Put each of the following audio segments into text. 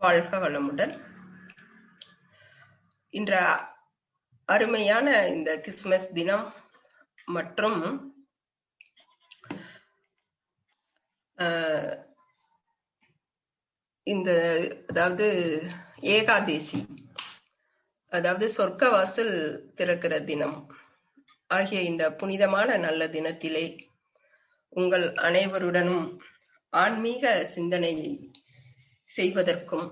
வாழ்க வளமுடன். இன்ற அருமையான இந்த கிறிஸ்துமஸ் தினம் மற்றும் இந்த அதாவது ஏகாதேசி, அதாவது சொர்க்க வாசல் திறக்கிற தினம் ஆகிய இந்த புனிதமான நல்ல தினத்திலே உங்கள் அனைவருடனும் ஆன்மீக சிந்தனை செய்வதற்கும்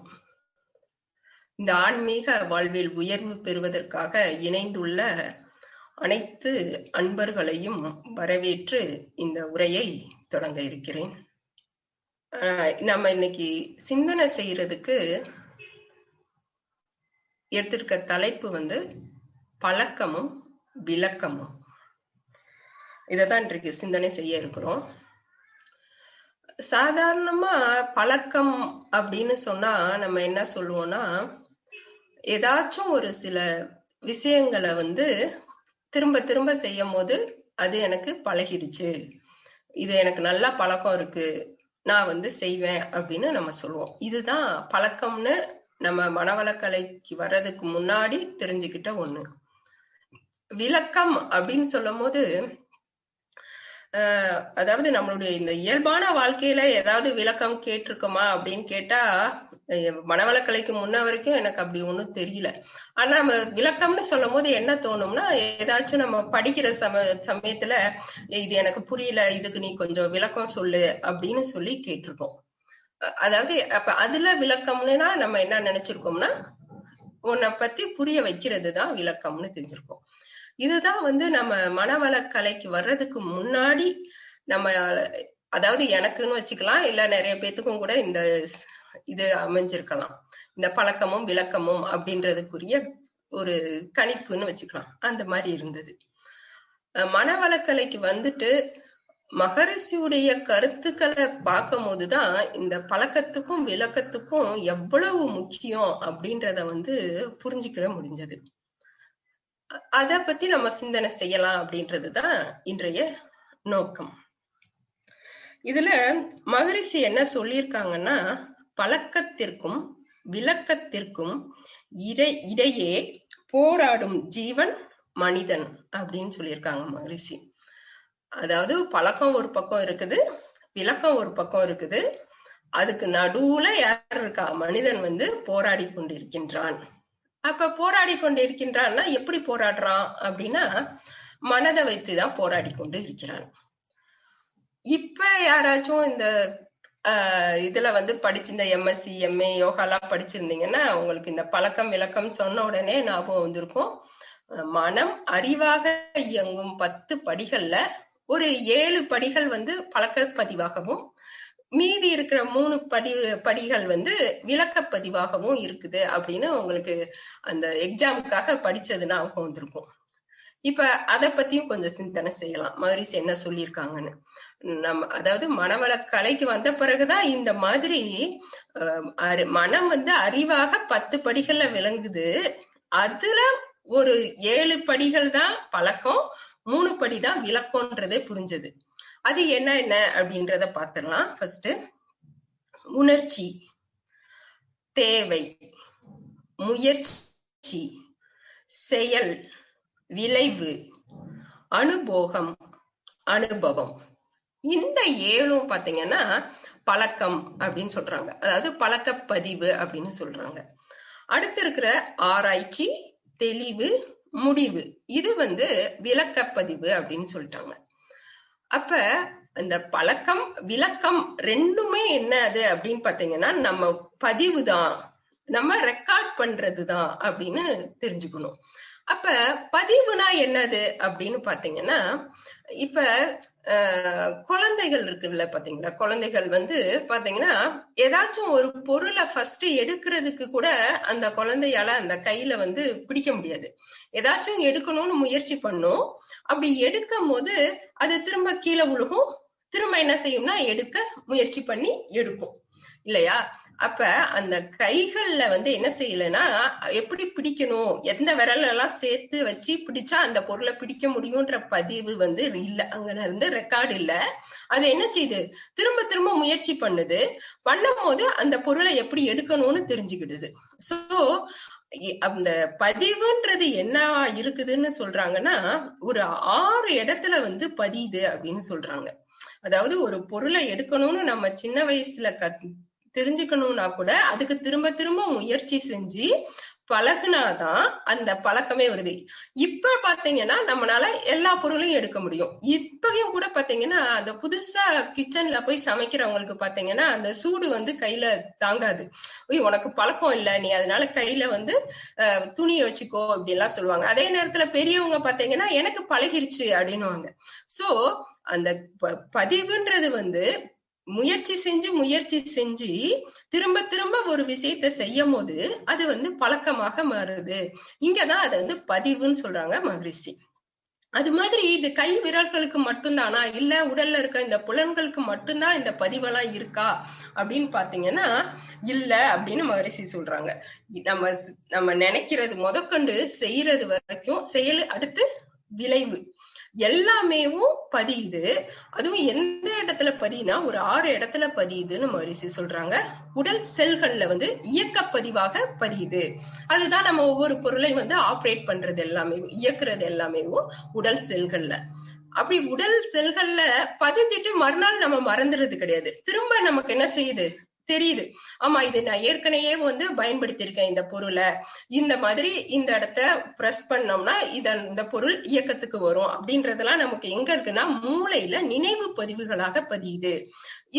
இந்த ஆன்மீக வாழ்வில் உயர்வு பெறுவதற்காக இணைந்துள்ள அனைத்து அன்பர்களையும் வரவேற்று இந்த உரையை தொடங்க இருக்கிறேன். நம்ம இன்னைக்கு சிந்தனை செய்யறதுக்கு எடுத்திருக்க தலைப்பு பழக்கமும் விளக்கமும். இததான் இன்றைக்கு சிந்தனை செய்ய இருக்கிறோம். சாதாரணமா பழக்கம் அப்படின்னு சொன்னா நம்ம என்ன சொல்லுவோம்னா, ஏதாச்சும் ஒரு சில விஷயங்களை திரும்ப திரும்ப செய்யும் போது அது எனக்கு பழகிடுச்சு, இது எனக்கு நல்லா பழக்கம் இருக்கு, நான் செய்வேன் அப்படின்னு நம்ம சொல்லுவோம். இதுதான் பழக்கம்னு நம்ம மனவளக்கலைக்கு வர்றதுக்கு முன்னாடி தெரிஞ்சுக்கிட்ட ஒண்ணு. விளக்கம் அப்படின்னு சொல்லும் போது அதாவது நம்மளுடைய இந்த இயல்பான வாழ்க்கையில ஏதாவது விளக்கம் கேட்டிருக்கோமா அப்படின்னு கேட்டா, மனவளக்கலைக்கு முன்ன வரைக்கும் எனக்கு அப்படி ஒண்ணும் தெரியல. ஆனா நம்ம விளக்கம்னு சொல்லும் போது என்ன தோணும்னா, ஏதாச்சும் நம்ம படிக்கிற சமயத்துல இது எனக்கு புரியல, இதுக்கு நீ கொஞ்சம் விளக்கம் சொல்லு அப்படின்னு சொல்லி கேட்டிருக்கோம். அதாவது அப்ப அதுல விளக்கம்னா நம்ம என்ன நினைச்சிருக்கோம்னா, உன்னை பத்தி புரிய வைக்கிறது தான் விளக்கம்னு தெரிஞ்சிருக்கோம். இதுதான் நம்ம மனவளக்கலைக்கு வர்றதுக்கு முன்னாடி நம்ம, அதாவது எனக்குன்னு வச்சுக்கலாம், இல்ல நிறைய பேத்துக்கும் கூட இந்த இது அமைஞ்சிருக்கலாம். இந்த பழக்கமும் விளக்கமும் அப்படின்றதுக்குரிய ஒரு கணிப்புன்னு வச்சுக்கலாம். அந்த மாதிரி இருந்தது. மனவளக்கலைக்கு மகரிஷியுடைய கருத்துக்களை பார்க்கும் போதுதான் இந்த பழக்கத்துக்கும் விளக்கத்துக்கும் எவ்வளவு முக்கியம் அப்படின்றத புரிஞ்சுக்கிட முடிஞ்சது. அத பத்தி நம்ம சிந்தனை செய்யலாம் அப்படின்றதுதான் இன்றைய நோக்கம். இதுல மகரிஷி என்ன சொல்லியிருக்காங்கன்னா, பழக்கத்திற்கும் விளக்கத்திற்கும் இடையே போராடும் ஜீவன் மனிதன் அப்படின்னு சொல்லியிருக்காங்க மகரிஷி. அதாவது பழக்கம் ஒரு பக்கம் இருக்குது, விளக்கம் ஒரு பக்கம் இருக்குது, அதுக்கு நடுவுல யார் இருக்கா? மனிதன் போராடி கொண்டிருக்கின்றான். அப்ப போராடி கொண்டு இருக்கின்றான்னா எப்படி போராடுறான் அப்படின்னா, மனதை வைத்துதான் போராடி கொண்டு இருக்கிறான். இப்ப யாராச்சும் இந்த இதுல படிச்சு இந்த எம்எஸ்சி எம்ஏ யோகாலாம் படிச்சிருந்தீங்கன்னா உங்களுக்கு இந்த பழக்கம் விளக்கம் சொன்ன உடனே ஞாபகம் வந்திருக்கும். மனம் அறிவாக இயங்கும் 10 படிகள்ல ஒரு 7 படிகள் பழக்க பதிவாகவும், மீதி இருக்கிற 3 படிகள் விளக்க பதிவாகவும் இருக்குது அப்படின்னு உங்களுக்கு அந்த எக்ஸாமுக்காக படிச்சது ஞாபகம் வந்திருக்கும். இப்ப அத பத்தியும் கொஞ்சம் சிந்தனை செய்யலாம். மகரிஷி என்ன சொல்லியிருக்காங்கன்னு. அதாவது மனவளக்கலைக்கு வந்த பிறகுதான் இந்த மாதிரி மனம் அறிவாக 10 படிகள்ல விளங்குது. அதுல ஒரு 7 படிகள் தான் பழக்கம், 3 படி தான் விளக்கம்ன்றதே புரிஞ்சது. அது என்ன அப்படின்றத பார்த்திடலாம். ஃபர்ஸ்ட் உணர்ச்சி, தேவை, முயற்சி, செயல், விளைவு, அனுபோகம், அனுபவம். இந்த 7 பாத்தீங்கன்னா பழக்கம் அப்படின்னு சொல்றாங்க. அதாவது பழக்கப்பதிவு அப்படின்னு சொல்றாங்க. அடுத்து இருக்கிற ஆராய்ச்சி, தெளிவு, முடிவு, இது விளக்கப்பதிவு அப்படின்னு சொல்லிட்டாங்க. அப்ப இந்த பழக்கம் விளக்கம் ரெண்டுமே என்னது அப்படின்னு பாத்தீங்கன்னா நம்ம பதிவு தான், நம்ம ரெக்கார்ட் பண்றதுதான் அப்படின்னு தெரிஞ்சுக்கணும். அப்ப பதிவுனா என்னது அப்படின்னு பாத்தீங்கன்னா, இப்ப குழந்தைகள் இருக்குல்ல பாத்தீங்களா, குழந்தைகள் பாத்தீங்கன்னா ஏதாச்சும் ஒரு பொருளை ஃபர்ஸ்ட் எடுக்கிறதுக்கு கூட அந்த குழந்தையால அந்த கையில பிடிக்க முடியாது. ஏதாச்சும் எடுக்கணும்னு முயற்சி பண்ணும். அப்படி எடுக்கும் போது அது திரும்ப கீழே விழுகும், திரும்ப என்ன செய்யும்னா எடுக்க முயற்சி பண்ணி எடுக்கும் இல்லையா? அப்ப அந்த கைகள்ல வந்து என்ன செய்யலைன்னா எப்படி பிடிக்கணும், எந்த விரல் எல்லாம் சேர்த்து வச்சு பிடிச்சா அந்த பொருளை பிடிக்க முடியும்ன்ற பதிவு வந்து இல்ல, அங்க இருந்து ரெக்கார்டு இல்ல. அது என்ன செய்யுது, திரும்ப திரும்ப முயற்சி பண்ணுது. பண்ணும் போது அந்த பொருளை எப்படி எடுக்கணும்னு தெரிஞ்சுக்கிடுது. சோ அந்த பதிவுன்றது என்ன இருக்குதுன்னு சொல்றாங்கன்னா, ஒரு 6 இடத்துல வந்து பதியுது அப்படின்னு சொல்றாங்க. அதாவது ஒரு பொருளை எடுக்கணும்னு நம்ம சின்ன வயசுல தெரிஞ்சுக்கணும்னா கூட அதுக்கு திரும்ப திரும்ப முயற்சி செஞ்சு பழகுனாதான் அந்த பழக்கமே வருது. இப்ப பாத்தீங்கன்னா நம்மளால எல்லா பொருளையும் எடுக்க முடியும். இப்பயும் கூட பாத்தீங்கன்னா அந்த புதுசா கிச்சன்ல போய் சமைக்கிறவங்களுக்கு பாத்தீங்கன்னா அந்த சூடு வந்து கையில தாங்காது. உனக்கு பழக்கம் இல்ல, நீ அதனால கையில வந்து துணி வச்சுக்கோ அப்படி எல்லாம் சொல்லுவாங்க. அதே நேரத்துல பெரியவங்க பாத்தீங்கன்னா எனக்கு பழகிருச்சு அப்படின்னுவாங்க. சோ அந்த பதிவுன்றது வந்து முயற்சி செஞ்சு திரும்ப திரும்ப ஒரு விஷயத்த செய்யும் போது அது வந்து பழக்கமாக மாறுது. இங்கதான் அதை வந்து பதிவுன்னு சொல்றாங்க மகரிஷி. அது மாதிரி இது கை விரல்களுக்கு மட்டும்தானா, இல்ல உடல்ல இருக்க இந்த புலன்களுக்கு மட்டும்தான் இந்த பதிவெல்லாம் இருக்கா அப்படின்னு பாத்தீங்கன்னா இல்ல அப்படின்னு மகரிஷி சொல்றாங்க. நம்ம நினைக்கிறது முதற்கொண்டு செய்யறது வரைக்கும், செயல் அடுத்து விளைவு எல்லாமேவும் பதியுது. அதுவும் எந்த இடத்துல பதியுனா ஒரு 6 இடத்துல பதியுதுன்னு மகரிஷி சொல்றாங்க. உடல் செல்கள்ல வந்து இயக்க பதிவாக பதியுது. அதுதான் நம்ம ஒவ்வொரு பொருளையும் வந்து ஆப்ரேட் பண்றது எல்லாமே, இயக்குறது எல்லாமே உடல் செல்கள்ல. அப்படி உடல் செல்கள்ல பதிஞ்சிட்டு மறுநாள் நம்ம மறந்துறது கிடையாது. திரும்ப நமக்கு என்ன செய்யுது தெரியுது, ஆமா இது நான் ஏற்கனவே வந்து பயன்படுத்தியிருக்கேன் இந்த பொருளை, இந்த மாதிரி இந்த இடத்த பிரஸ் பண்ணோம்னா இந்த பொருள் இயக்கத்துக்கு வரும் அப்படின்றதெல்லாம் நமக்கு எங்க இருக்குன்னா மூளையில நினைவு பதிவுகளாக பதியுது.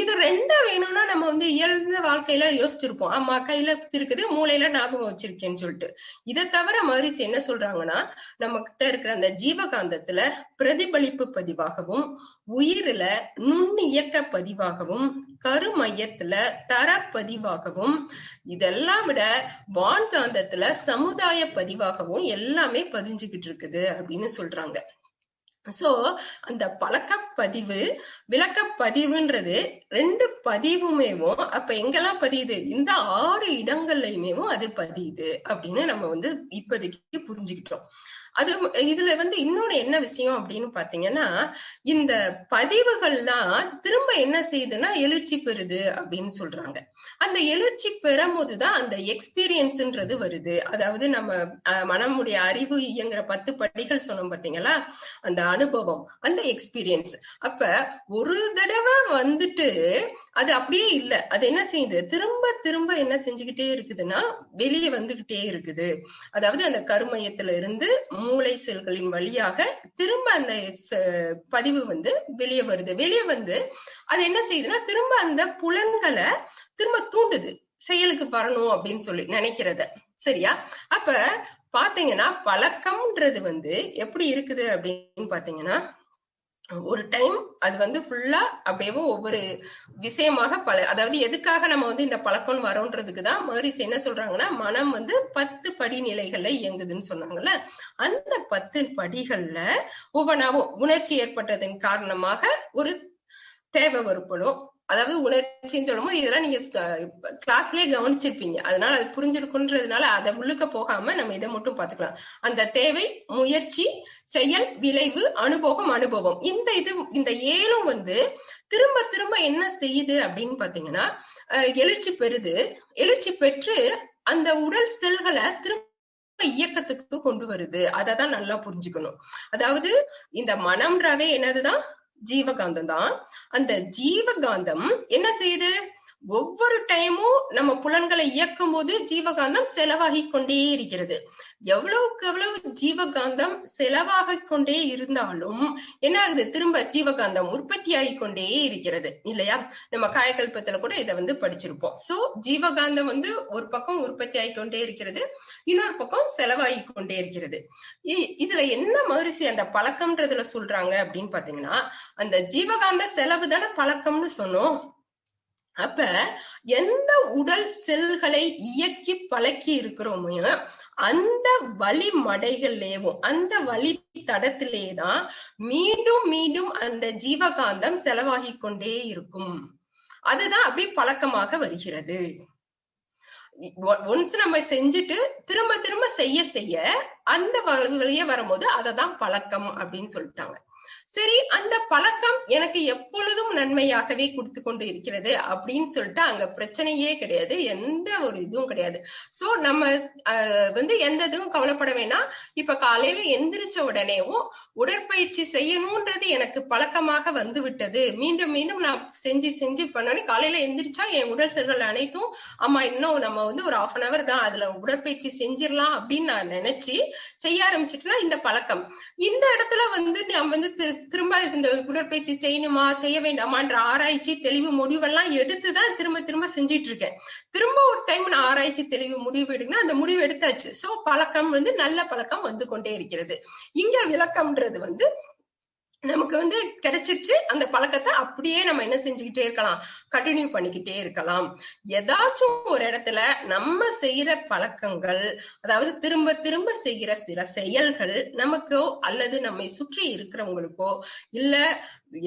இது ரெண்டா வேணும்னா நம்ம வந்து இயல்பு வாழ்க்கையில யோசிச்சிருப்போம், ஆமா கையில இருக்குது மூளையில ஞாபகம் வச்சிருக்கேன்னு சொல்லிட்டு. இதை தவிர மகரிஷி என்ன சொல்றாங்கன்னா, நம்ம கிட்ட இருக்கிற அந்த ஜீவகாந்தத்துல பிரதிபலிப்பு பதிவாகவும், உயிரில நுண்ணியக்க பதிவாகவும், கருமையத்துல தர பதிவாகவும், இதெல்லாம் விட வான்காந்தத்துல சமுதாய பதிவாகவும் எல்லாமே பதிஞ்சுக்கிட்டு இருக்குது அப்படின்னு சொல்றாங்க. சோ அந்த பழக்க பதிவு விளக்க பதிவுன்றது ரெண்டு பதிவுமேவும் அப்ப எங்கெல்லாம் பதியுது, இந்த 6 இடங்கள்லயுமேவும் அது பதியுது அப்படின்னு நம்ம வந்து இப்போதைக்கு புரிஞ்சுக்கிட்டோம். அது இதுல வந்து இன்னொன்னு என்ன விஷயம் அப்படின்னு பாத்தீங்கன்னா, இந்த பதிவுகள் தான் திரும்ப என்ன செய்யுதுன்னா எழுச்சி பெறுது அப்படின்னு சொல்றாங்க. அந்த எழுச்சி பெறும் போதுதான் அந்த எக்ஸ்பீரியன்ஸ்ன்றது வருது. அதாவது நம்ம மனமுடைய அறிவு இயங்குற 10 படிகள் சொன்னோம் பாத்தீங்களா, அந்த அனுபவம், அந்த எக்ஸ்பீரியன்ஸ். அப்ப ஒரு தடவை வந்துட்டு அது அப்படியே இல்ல, அது என்ன செய்யுது திரும்ப திரும்ப என்ன செஞ்சுக்கிட்டே இருக்குதுன்னா வெளியே வந்துகிட்டே இருக்குது. அதாவது அந்த கருமையத்துல இருந்து மூளை செல்களின் வழியாக திரும்ப அந்த பதிவு வந்து வெளியே வருது. வெளியே வந்து அது என்ன செய்யுதுன்னா திரும்ப அந்த புலன்களை திரும்ப தூண்டுது செயலுக்கு வரணும் அப்படின்னு சொல்லி நினைக்கிறத. சரியா? அப்ப பாத்தீங்கன்னா பழக்கம்ன்றது வந்து எப்படி இருக்குது அப்படின்னு பாத்தீங்கன்னா, ஒரு டைம் அது வந்து ஃபுல்லா அப்படியே ஒவ்வொரு விஷயமாக அதாவது எதுக்காக நம்ம வந்து இந்த பழக்கம் வரோன்றதுக்குதான் மகரிஷி என்ன சொல்றாங்கன்னா, மனம் வந்து 10 படிநிலைகள்ல இயங்குதுன்னு சொன்னாங்கல்ல. அந்த 10 படிகள்ல ஒவ்வொன்றாவும் உணர்ச்சி ஏற்பட்டதன் காரணமாக ஒரு தேவை வருப்படும். அதாவது உணர்ச்சின்னு சொல்லும் போது இதெல்லாம் நீங்க கிளாஸ்லயே கவனிச்சிருப்பீங்க, அதனால அது புரிஞ்சிருக்குன்றதுனால அதை உள்ளுக்க போகாம நம்ம இதை மட்டும் பாத்துக்கலாம். அந்த தேவை, முயற்சி, செயல், விளைவு, அனுபவம் இந்த 7ம் வந்து திரும்ப திரும்ப என்ன செய்யுது அப்படின்னு பாத்தீங்கன்னா எழுச்சி பெறுது. எழுச்சி பெற்று அந்த உடல் செல்களை திரும்ப இயக்கத்துக்கு கொண்டு வருது. அததான் நல்லா புரிஞ்சுக்கணும். அதாவது இந்த மனம்ன்றவே என்னதுதான் ஜீவகாந்தம் தான். அந்த ஜீவகாந்தம் என்ன செய்யுது, ஒவ்வொரு டைமும் நம்ம புலன்களை இயக்கும் போது ஜீவகாந்தம் செலவாகி கொண்டே இருக்கிறது. எவ்வளவுக்கு எவ்வளவு ஜீவகாந்தம் செலவாக கொண்டே இருந்தாலும் என்ன ஆகுது, திரும்ப ஜீவகாந்தம் உற்பத்தி ஆகி கொண்டே இருக்கிறது இல்லையா? நம்ம காயக்கல்பத்துல கூட இதை வந்து படிச்சிருப்போம். சோ ஜீவகாந்தம் வந்து ஒரு பக்கம் உற்பத்தி ஆகி கொண்டே இருக்கிறது, இன்னொரு பக்கம் செலவாகி கொண்டே இருக்கிறது. இதுல என்ன மகரிஷி அந்த பழக்கம்ன்றதுல சொல்றாங்க அப்படின்னு பாத்தீங்கன்னா, அந்த ஜீவகாந்த செலவு தானே பழக்கம்னு சொன்னோம். அப்ப எந்த உடல் செல்களை இயக்கி பழக்கி இருக்கிறோமோ அந்த வழிமடைகள்லேயும் அந்த வழி தடத்திலேதான் மீண்டும் மீண்டும் அந்த ஜீவகாந்தம் செலவாகி கொண்டே இருக்கும். அதுதான் அப்படி பழக்கமாக வருகிறது. ஒன்ஸ் நம்ம செஞ்சுட்டு திரும்ப திரும்ப செய்ய செய்ய அந்த வழியே வரும்போது அததான் பழக்கம் அப்படின்னு சொல்லிட்டாங்க. சரி, அந்த பழக்கம் எனக்கு எப்பொழுதும் நன்மையாகவே கொடுத்து கொண்டு இருக்கிறது அப்படின்னு சொல்லிட்டு அங்க பிரச்சனையே கிடையாது, எந்த ஒரு இதுவும் கிடையாது. சோ நம்ம எந்த இதுவும் கவலைப்பட வேணாம். இப்ப காலையில எந்திரிச்ச உடனேவும் உடற்பயிற்சி செய்யணும்ன்றது எனக்கு பழக்கமாக வந்து விட்டது. மீண்டும் மீண்டும் நான் செஞ்சு செஞ்சு பண்ணணும். காலையில எந்திரிச்சா என் உடல் செல்கள் அனைத்தும் ஆமா இன்னும் நம்ம ஒரு 1/2 hour தான் அதுல உடற்பயிற்சி செஞ்சிடலாம் அப்படின்னு நான் நினைச்சு செய்ய ஆரம்பிச்சுட்டுனா இந்த பழக்கம். இந்த இடத்துல நான் திரும்ப இந்த உடற்பயிற்சி செய்யணுமா செய்ய வேண்டாமான்ற ஆராய்ச்சி தெளிவு முடிவெல்லாம் எடுத்துதான் திரும்ப திரும்ப செஞ்சிட்டு இருக்கேன். திரும்ப ஒரு டைம் நான் ஆராய்ச்சி தெளிவு முடிவு எடுக்கணும், அந்த முடிவு எடுத்தாச்சு. சோ பழக்கம் நல்ல பழக்கம் வந்து கொண்டே இருக்கிறது. இங்க விளக்கம்ன்றது நமக்கு கிடைச்சிருச்சு. அந்த பழக்கத்தை அப்படியே நம்ம என்ன செஞ்சுக்கிட்டே இருக்கலாம், கண்டினியூ பண்ணிக்கிட்டே இருக்கலாம். ஏதாச்சும் ஒரு இடத்துல நம்ம செய்யற பழக்கங்கள், அதாவது திரும்ப திரும்ப செய்கிற சில செயல்கள் நமக்கோ அல்லது நம்மை சுற்றி இருக்கிறவங்களுக்கோ இல்ல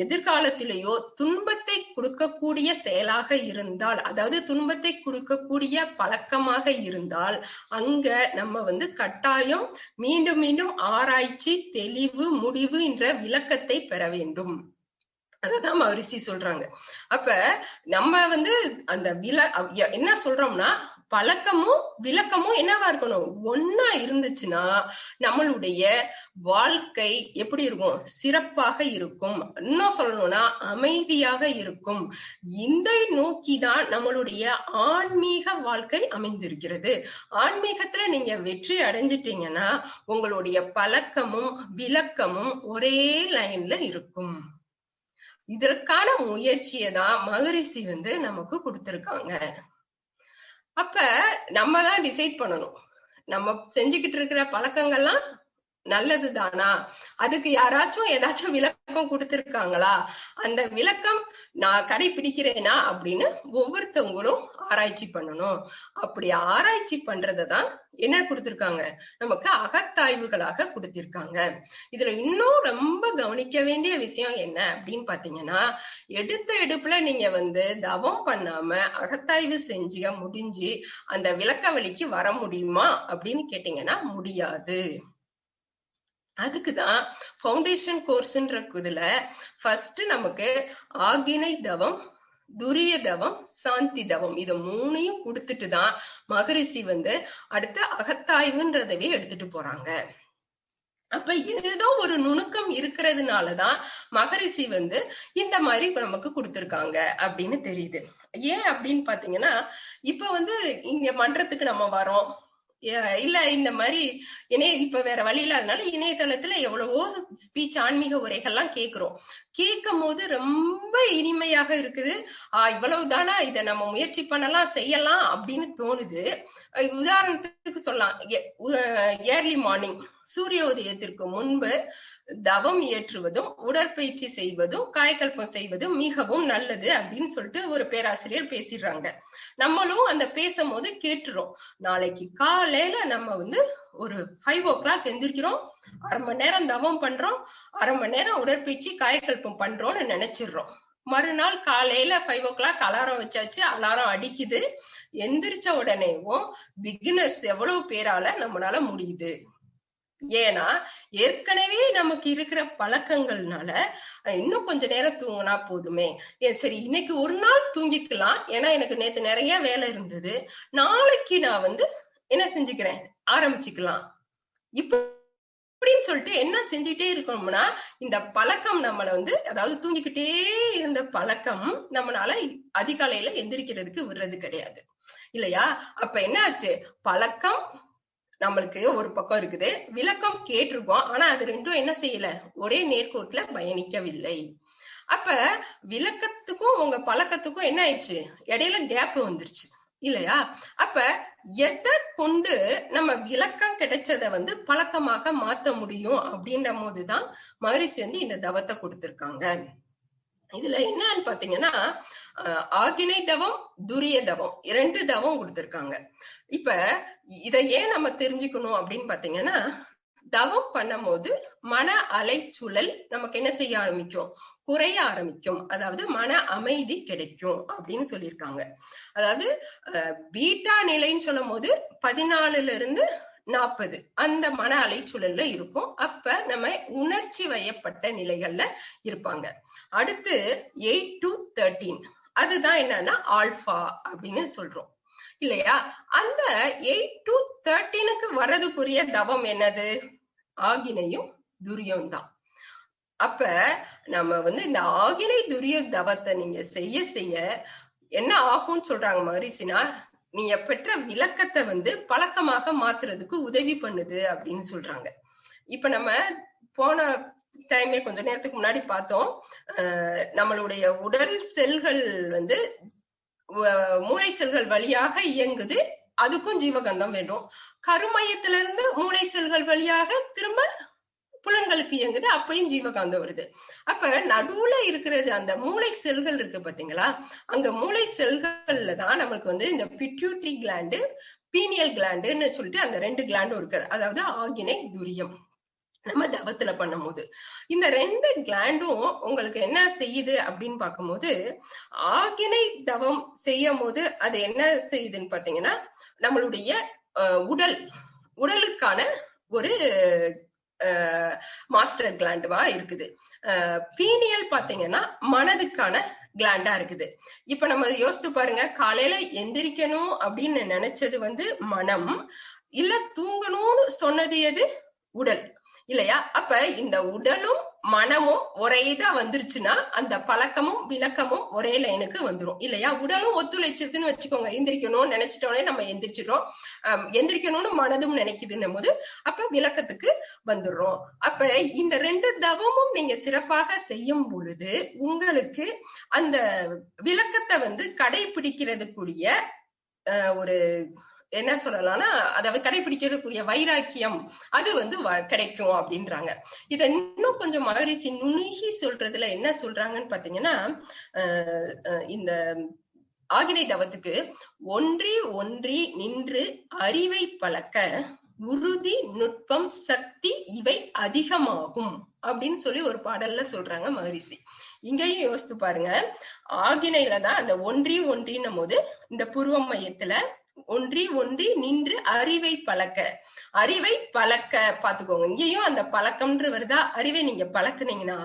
எதிர்காலத்திலேயோ துன்பத்தை கொடுக்கக்கூடிய செயலாக இருந்தால், அதாவது துன்பத்தை கொடுக்கக்கூடிய பழக்கமாக இருந்தால் அங்க நம்ம கட்டாயம் மீண்டும் மீண்டும் ஆராய்ச்சி தெளிவு முடிவு என்ற விளக்கத்தை பெற வேண்டும். அததான் மகரிஷி சொல்றாங்க. அப்ப நம்ம அந்த என்ன சொல்றோம்னா பழக்கமும் விளக்கமும் என்னவா இருக்கணும், ஒன்னா இருந்துச்சுன்னா நம்மளுடைய வாழ்க்கை எப்படி இருக்கும், சிறப்பாக இருக்கும். இன்னும் சொல்லணும்னா அமைதியாக இருக்கும். இதை நோக்கிதான் நம்மளுடைய ஆன்மீக வாழ்க்கை அமைந்திருக்கிறது. ஆன்மீகத்துல நீங்க வெற்றி அடைஞ்சிட்டீங்கன்னா உங்களுடைய பழக்கமும் விளக்கமும் ஒரே லைன்ல இருக்கும். இதற்கான முயற்சியை தான் மகரிஷி நமக்கு கொடுத்திருக்காங்க. அப்ப நம்ம தான் டிசைட் பண்ணணும், நம்ம செஞ்சுக்கிட்டு இருக்கிற பழக்கங்கள்லாம் நல்லதுதானா, அதுக்கு யாராச்சும் ஏதாச்சும் விளக்கம் கொடுத்திருக்காங்களா, அந்த விளக்கம் நான் கடைபிடிக்கிறேனா அப்படின்னு ஒவ்வொருத்தவங்களும் ஆராய்ச்சி பண்ணணும். அப்படி ஆராய்ச்சி பண்றதுதான் என்ன கொடுத்திருக்காங்க, நமக்கு அகத்தாய்வுகளாக கொடுத்திருக்காங்க. இதுல இன்னும் ரொம்ப கவனிக்க வேண்டிய விஷயம் என்ன அப்படின்னு பாத்தீங்கன்னா, எடுத்த எடுப்புல நீங்க தவம் பண்ணாம அகத்தாய்வு செஞ்சு முடிஞ்சு அந்த விளக்க வழிக்கு வர முடியுமா அப்படின்னு கேட்டீங்கன்னா முடியாது. அதுக்குதான் ஃபவுண்டேஷன் கோர்ஸ்ன்ற இதுல ஃபர்ஸ்ட் நமக்கு ஆகினை தவம், துரிய தவம், சாந்தி தவம் இத மூணையும் கொடுத்துட்டுதான் மகரிஷி அடுத்த அகத்தாய்வுன்றதவே எடுத்துட்டு போறாங்க. அப்ப ஏதோ ஒரு நுணுக்கம் இருக்கிறதுனாலதான் மகரிஷி இந்த மாதிரி நமக்கு கொடுத்திருக்காங்க அப்படின்னு தெரியுது. ஏன் அப்படின்னு பாத்தீங்கன்னா, இப்ப இங்க மன்றத்துக்கு நம்ம வரோம், இல்ல இந்த மாதிரி இப்ப வேற வழி இல்லாதனால இணையதளத்துல எவ்வளவோ ஸ்பீச் ஆன்மீக உரைகள்லாம் கேட்கிறோம். கேட்கும் போது ரொம்ப இனிமையாக இருக்குது. இவ்வளவுதானா, இதை நம்ம முயற்சி பண்ணலாம் செய்யலாம் அப்படின்னு தோணுது. உதாரணத்துக்கு சொல்லலாம், ஏர்லி மார்னிங் சூரிய உதயத்திற்கு முன்பு தவம் இயற்றுவதும் உடற்பயிற்சி செய்வதும் காயக்கல்பம் செய்வதும் மிகவும் நல்லது அப்படின்னு சொல்லிட்டு ஒரு பேராசிரியர் பேசிடுறாங்க. நம்மளும் அந்த பேசும்போது கேட்டுறோம். நாளைக்கு காலையில நம்ம ஒரு 5 o'clock எந்திரிக்கிறோம், 1/2 மணி நேரம் தவம் பண்றோம், 1/2 மணி நேரம் உடற்பயிற்சி காயக்கல்பம் பண்றோம்னு நினைச்சிடுறோம். மறுநாள் காலையில 5 o'clock அலாரம் வச்சாச்சு, அலாரம் அடிக்குது. எந்திரிச்ச உடனேவும் பிகினர்ஸ் எவ்வளவு பேரால நம்மளால முடியுது. ஏன்னா ஏற்கனவே நமக்கு இருக்கிற பழக்கங்கள்னால இன்னும் கொஞ்ச நேரம் தூங்கினா போதுமே, சரி இன்னைக்கு ஒரு நாள் தூங்கிக்கலாம், ஏன்னா எனக்கு நேத்து நிறைய வேலை இருந்தது, நாளைக்கு நான் என்ன செஞ்சுக்கிறேன் ஆரம்பிச்சுக்கலாம் இப்படின்னு சொல்லிட்டு என்ன செஞ்சுட்டே இருக்கணும்னா, இந்த பழக்கம் நம்மள அதாவது தூங்கிக்கிட்டே இருந்த பழக்கம் நம்மளால அதிகாலையில எந்திரிக்கிறதுக்கு விடுறது கிடையாது இல்லையா? அப்ப என்ன ஆச்சு, பழக்கம் நம்மளுக்கு ஒரு பக்கம் இருக்குது, விளக்கம் கேட்டிருக்கோம், ஆனா அது ரெண்டும் என்ன செய்யல, ஒரே நேர்கோட்டுல பயணிக்கவில்லை. அப்ப விளக்கத்துக்கும் உங்க பழக்கத்துக்கும் என்ன ஆயிடுச்சு, இடையில கேப் வந்துருச்சு இல்லையா? அப்ப எதை கொண்டு நம்ம விளக்கம் கிடைச்சத பழக்கமாக மாத்த முடியும் அப்படின்ற போதுதான் மகரிஷி இந்த தவத்தை கொடுத்திருக்காங்க. இதுல என்னன்னு பாத்தீங்கன்னா, ஆகினை தவம், துரிய தவம் 2 தவம் கொடுத்திருக்காங்க. இப்ப இத ஏன் நம்ம தெரிஞ்சுக்கணும் அப்படின்னு பாத்தீங்கன்னா, தவம் பண்ணும் போது மன அலைச்சூழல் நமக்கு என்ன செய்ய ஆரம்பிக்கும், குறைய ஆரம்பிக்கும். அதாவது மன அமைதி கிடைக்கும் அப்படின்னு சொல்லியிருக்காங்க. அதாவது பீட்டா நிலைன்னு சொல்லும் போது 14 to 40 அந்த மன அலைச்சூழல்ல இருக்கும். அப்ப நம்ம உணர்ச்சி வயப்பட்ட நிலைகள்ல இருப்பாங்க. அடுத்து 8 to 13 அதுதான் என்னன்னா ஆல்பா அப்படின்னு சொல்றோம் இல்லையா? அந்த 8 to 13க்கு வரதுக்குரிய தவம் என்னது? ஆகினையும் துரியம் தான். அப்ப நம்ம இந்த ஆகினை துரிய தவத்தை நீங்க செய்ய செய்ய என்ன ஆகும்னு சொல்றாங்க மகரிஷினா, நீங்க பெற்ற விளக்கத்தை பழக்கமாக மாத்துறதுக்கு உதவி பண்ணுது அப்படின்னு சொல்றாங்க. இப்ப நம்ம போன டைமே கொஞ்ச நேரத்துக்கு முன்னாடி பார்த்தோம், நம்மளுடைய உடல் செல்கள் மூளை செல்கள் வழியாக இயங்குது, அதுக்கும் ஜீவகந்தம் வேண்டும். கருமையத்துல இருந்து மூளை செல்கள் வழியாக திரும்ப புலன்களுக்கு இயங்குது, அப்பயும் ஜீவகாந்தம் வருது. அப்ப நடுவுல இருக்கிறது அந்த மூளை செல்கள் இருக்கு பாத்தீங்களா? அங்க மூளை செல்கள்ல தான் நம்மளுக்கு இந்த பிட்யூட்டரி கிளாண்டு, பீனியல் கிளாண்டுன்னு சொல்லிட்டு அந்த 2 கிளாண்டும் இருக்கு. அதாவது ஆகினை துரியம் நம்ம தவத்துல பண்ணும் போது இந்த 2 கிளாண்டும் உங்களுக்கு என்ன செய்யுது அப்படின்னு பார்க்கும்போது, ஆகினை தவம் செய்யும் போது அது என்ன செய்யுதுன்னு பாத்தீங்கன்னா, நம்மளுடைய உடலுக்கான ஒரு மாஸ்டர் கிளாண்டுவா இருக்குது. பீனியல் பாத்தீங்கன்னா மனதுக்கான கிளாண்டா இருக்குது. இப்ப நம்ம யோசித்து பாருங்க, காலையில எந்திரிக்கணும் அப்படின்னு நினைச்சது மனம், இல்ல தூங்கணும்னு சொன்னது எது? உடல் இல்லையா? அப்ப இந்த உடலும் மனமும் ஒரே இதா வந்துருச்சுன்னா அந்த பழக்கமும் விளக்கமும் ஒரே லைனுக்கு வந்துரும் இல்லையா? உடலும் ஒத்துழைச்சதுன்னு வச்சுக்கோங்க, எந்திரிக்கணும்னு நினைச்சிட்டோன்னே நம்ம எந்திரிச்சிடறோம். எந்திரிக்கணும்னு மனதும் நினைக்குதுன்னும் போது அப்ப விளக்கத்துக்கு வந்துடுறோம். அப்ப இந்த 2 தவமும் நீங்க சிறப்பாக செய்யும் பொழுது உங்களுக்கு அந்த விளக்கத்தை கடைபிடிக்கிறதுக்குரிய ஒரு என்ன சொல்லலாம்னா, அதாவது கடைபிடிக்கிறதுக்குரிய வைராக்கியம் அது கிடைக்கும் அப்படின்றாங்க. இத இன்னும் கொஞ்சம் மகரிஷி நுணுகி சொல்றதுல என்ன சொல்றாங்கன்னு பாத்தீங்கன்னா, இந்த ஆகினை தவத்துக்கு ஒன்றி நின்று அறிவை பழக்க உறுதி நுட்பம் சக்தி இவை அதிகமாகும் அப்படின்னு சொல்லி ஒரு பாடல்ல சொல்றாங்க மகரிஷி. இங்கேயும் யோசித்து பாருங்க, ஆகினையில தான் அந்த ஒன்றின்னும் போது இந்த புருவ மையத்துல ஒன்றி நின்று அறிவை பழக்க பாத்துக்கோங்க. இங்கேயும் அந்த பழக்கம்ன்ற வருதா? அறிவை நீங்க பழக்குனீங்கன்னா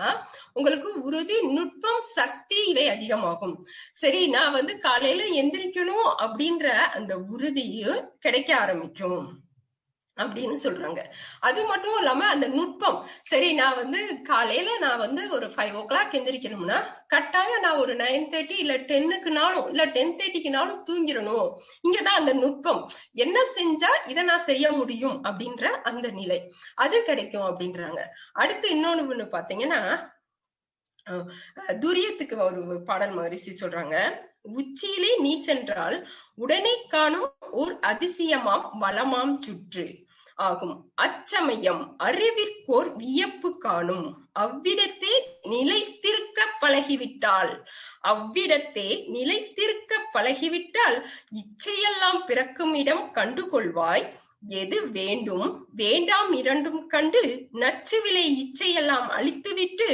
உங்களுக்கு உறுதி நுட்பம் சக்தி இவை அதிகமாகும். சரி, நான் காலையில எந்திரிக்கணும் அப்படின்ற அந்த உறுதியும் கிடைக்க ஆரம்பிக்கும் அப்படின்னு சொல்றாங்க. அது மட்டும் இல்லாம அந்த நுட்பம், சரி நான் காலையில நான் ஒரு 5 o'clock எந்திரிக்கணும்னா கட்டாயம் நான் ஒரு 9:30 இல்ல 10க்குனாலும் இல்ல 10:30க்குனாலும் தூங்கிடணும். இங்கதான் அந்த நுட்பம், என்ன செஞ்சா இதை நான் செய்ய முடியும் அப்படின்ற அந்த நிலை அது கிடைக்கும் அப்படின்றாங்க. அடுத்து இன்னொன்னு பாத்தீங்கன்னா, துரியத்துக்கு ஒரு பாடல் மகரிஷி சொல்றாங்க, உச்சியிலே நீ சென்றால் உடனே காணும் ஓர் அதிசயமாம் வளமாம் சுற்று ஆகும். அச்சமயம் அறிவிற்கோர் வியப்பு காணும். அவ்விடத்தே நிலைத்திருக்க பழகிவிட்டால் இச்சையெல்லாம் பிறக்கும் இடம் கண்டுகொள்வாய். எது வேண்டும் வேண்டாம் இரண்டும் கண்டு நச்சு விலை இச்சையெல்லாம் அழித்துவிட்டு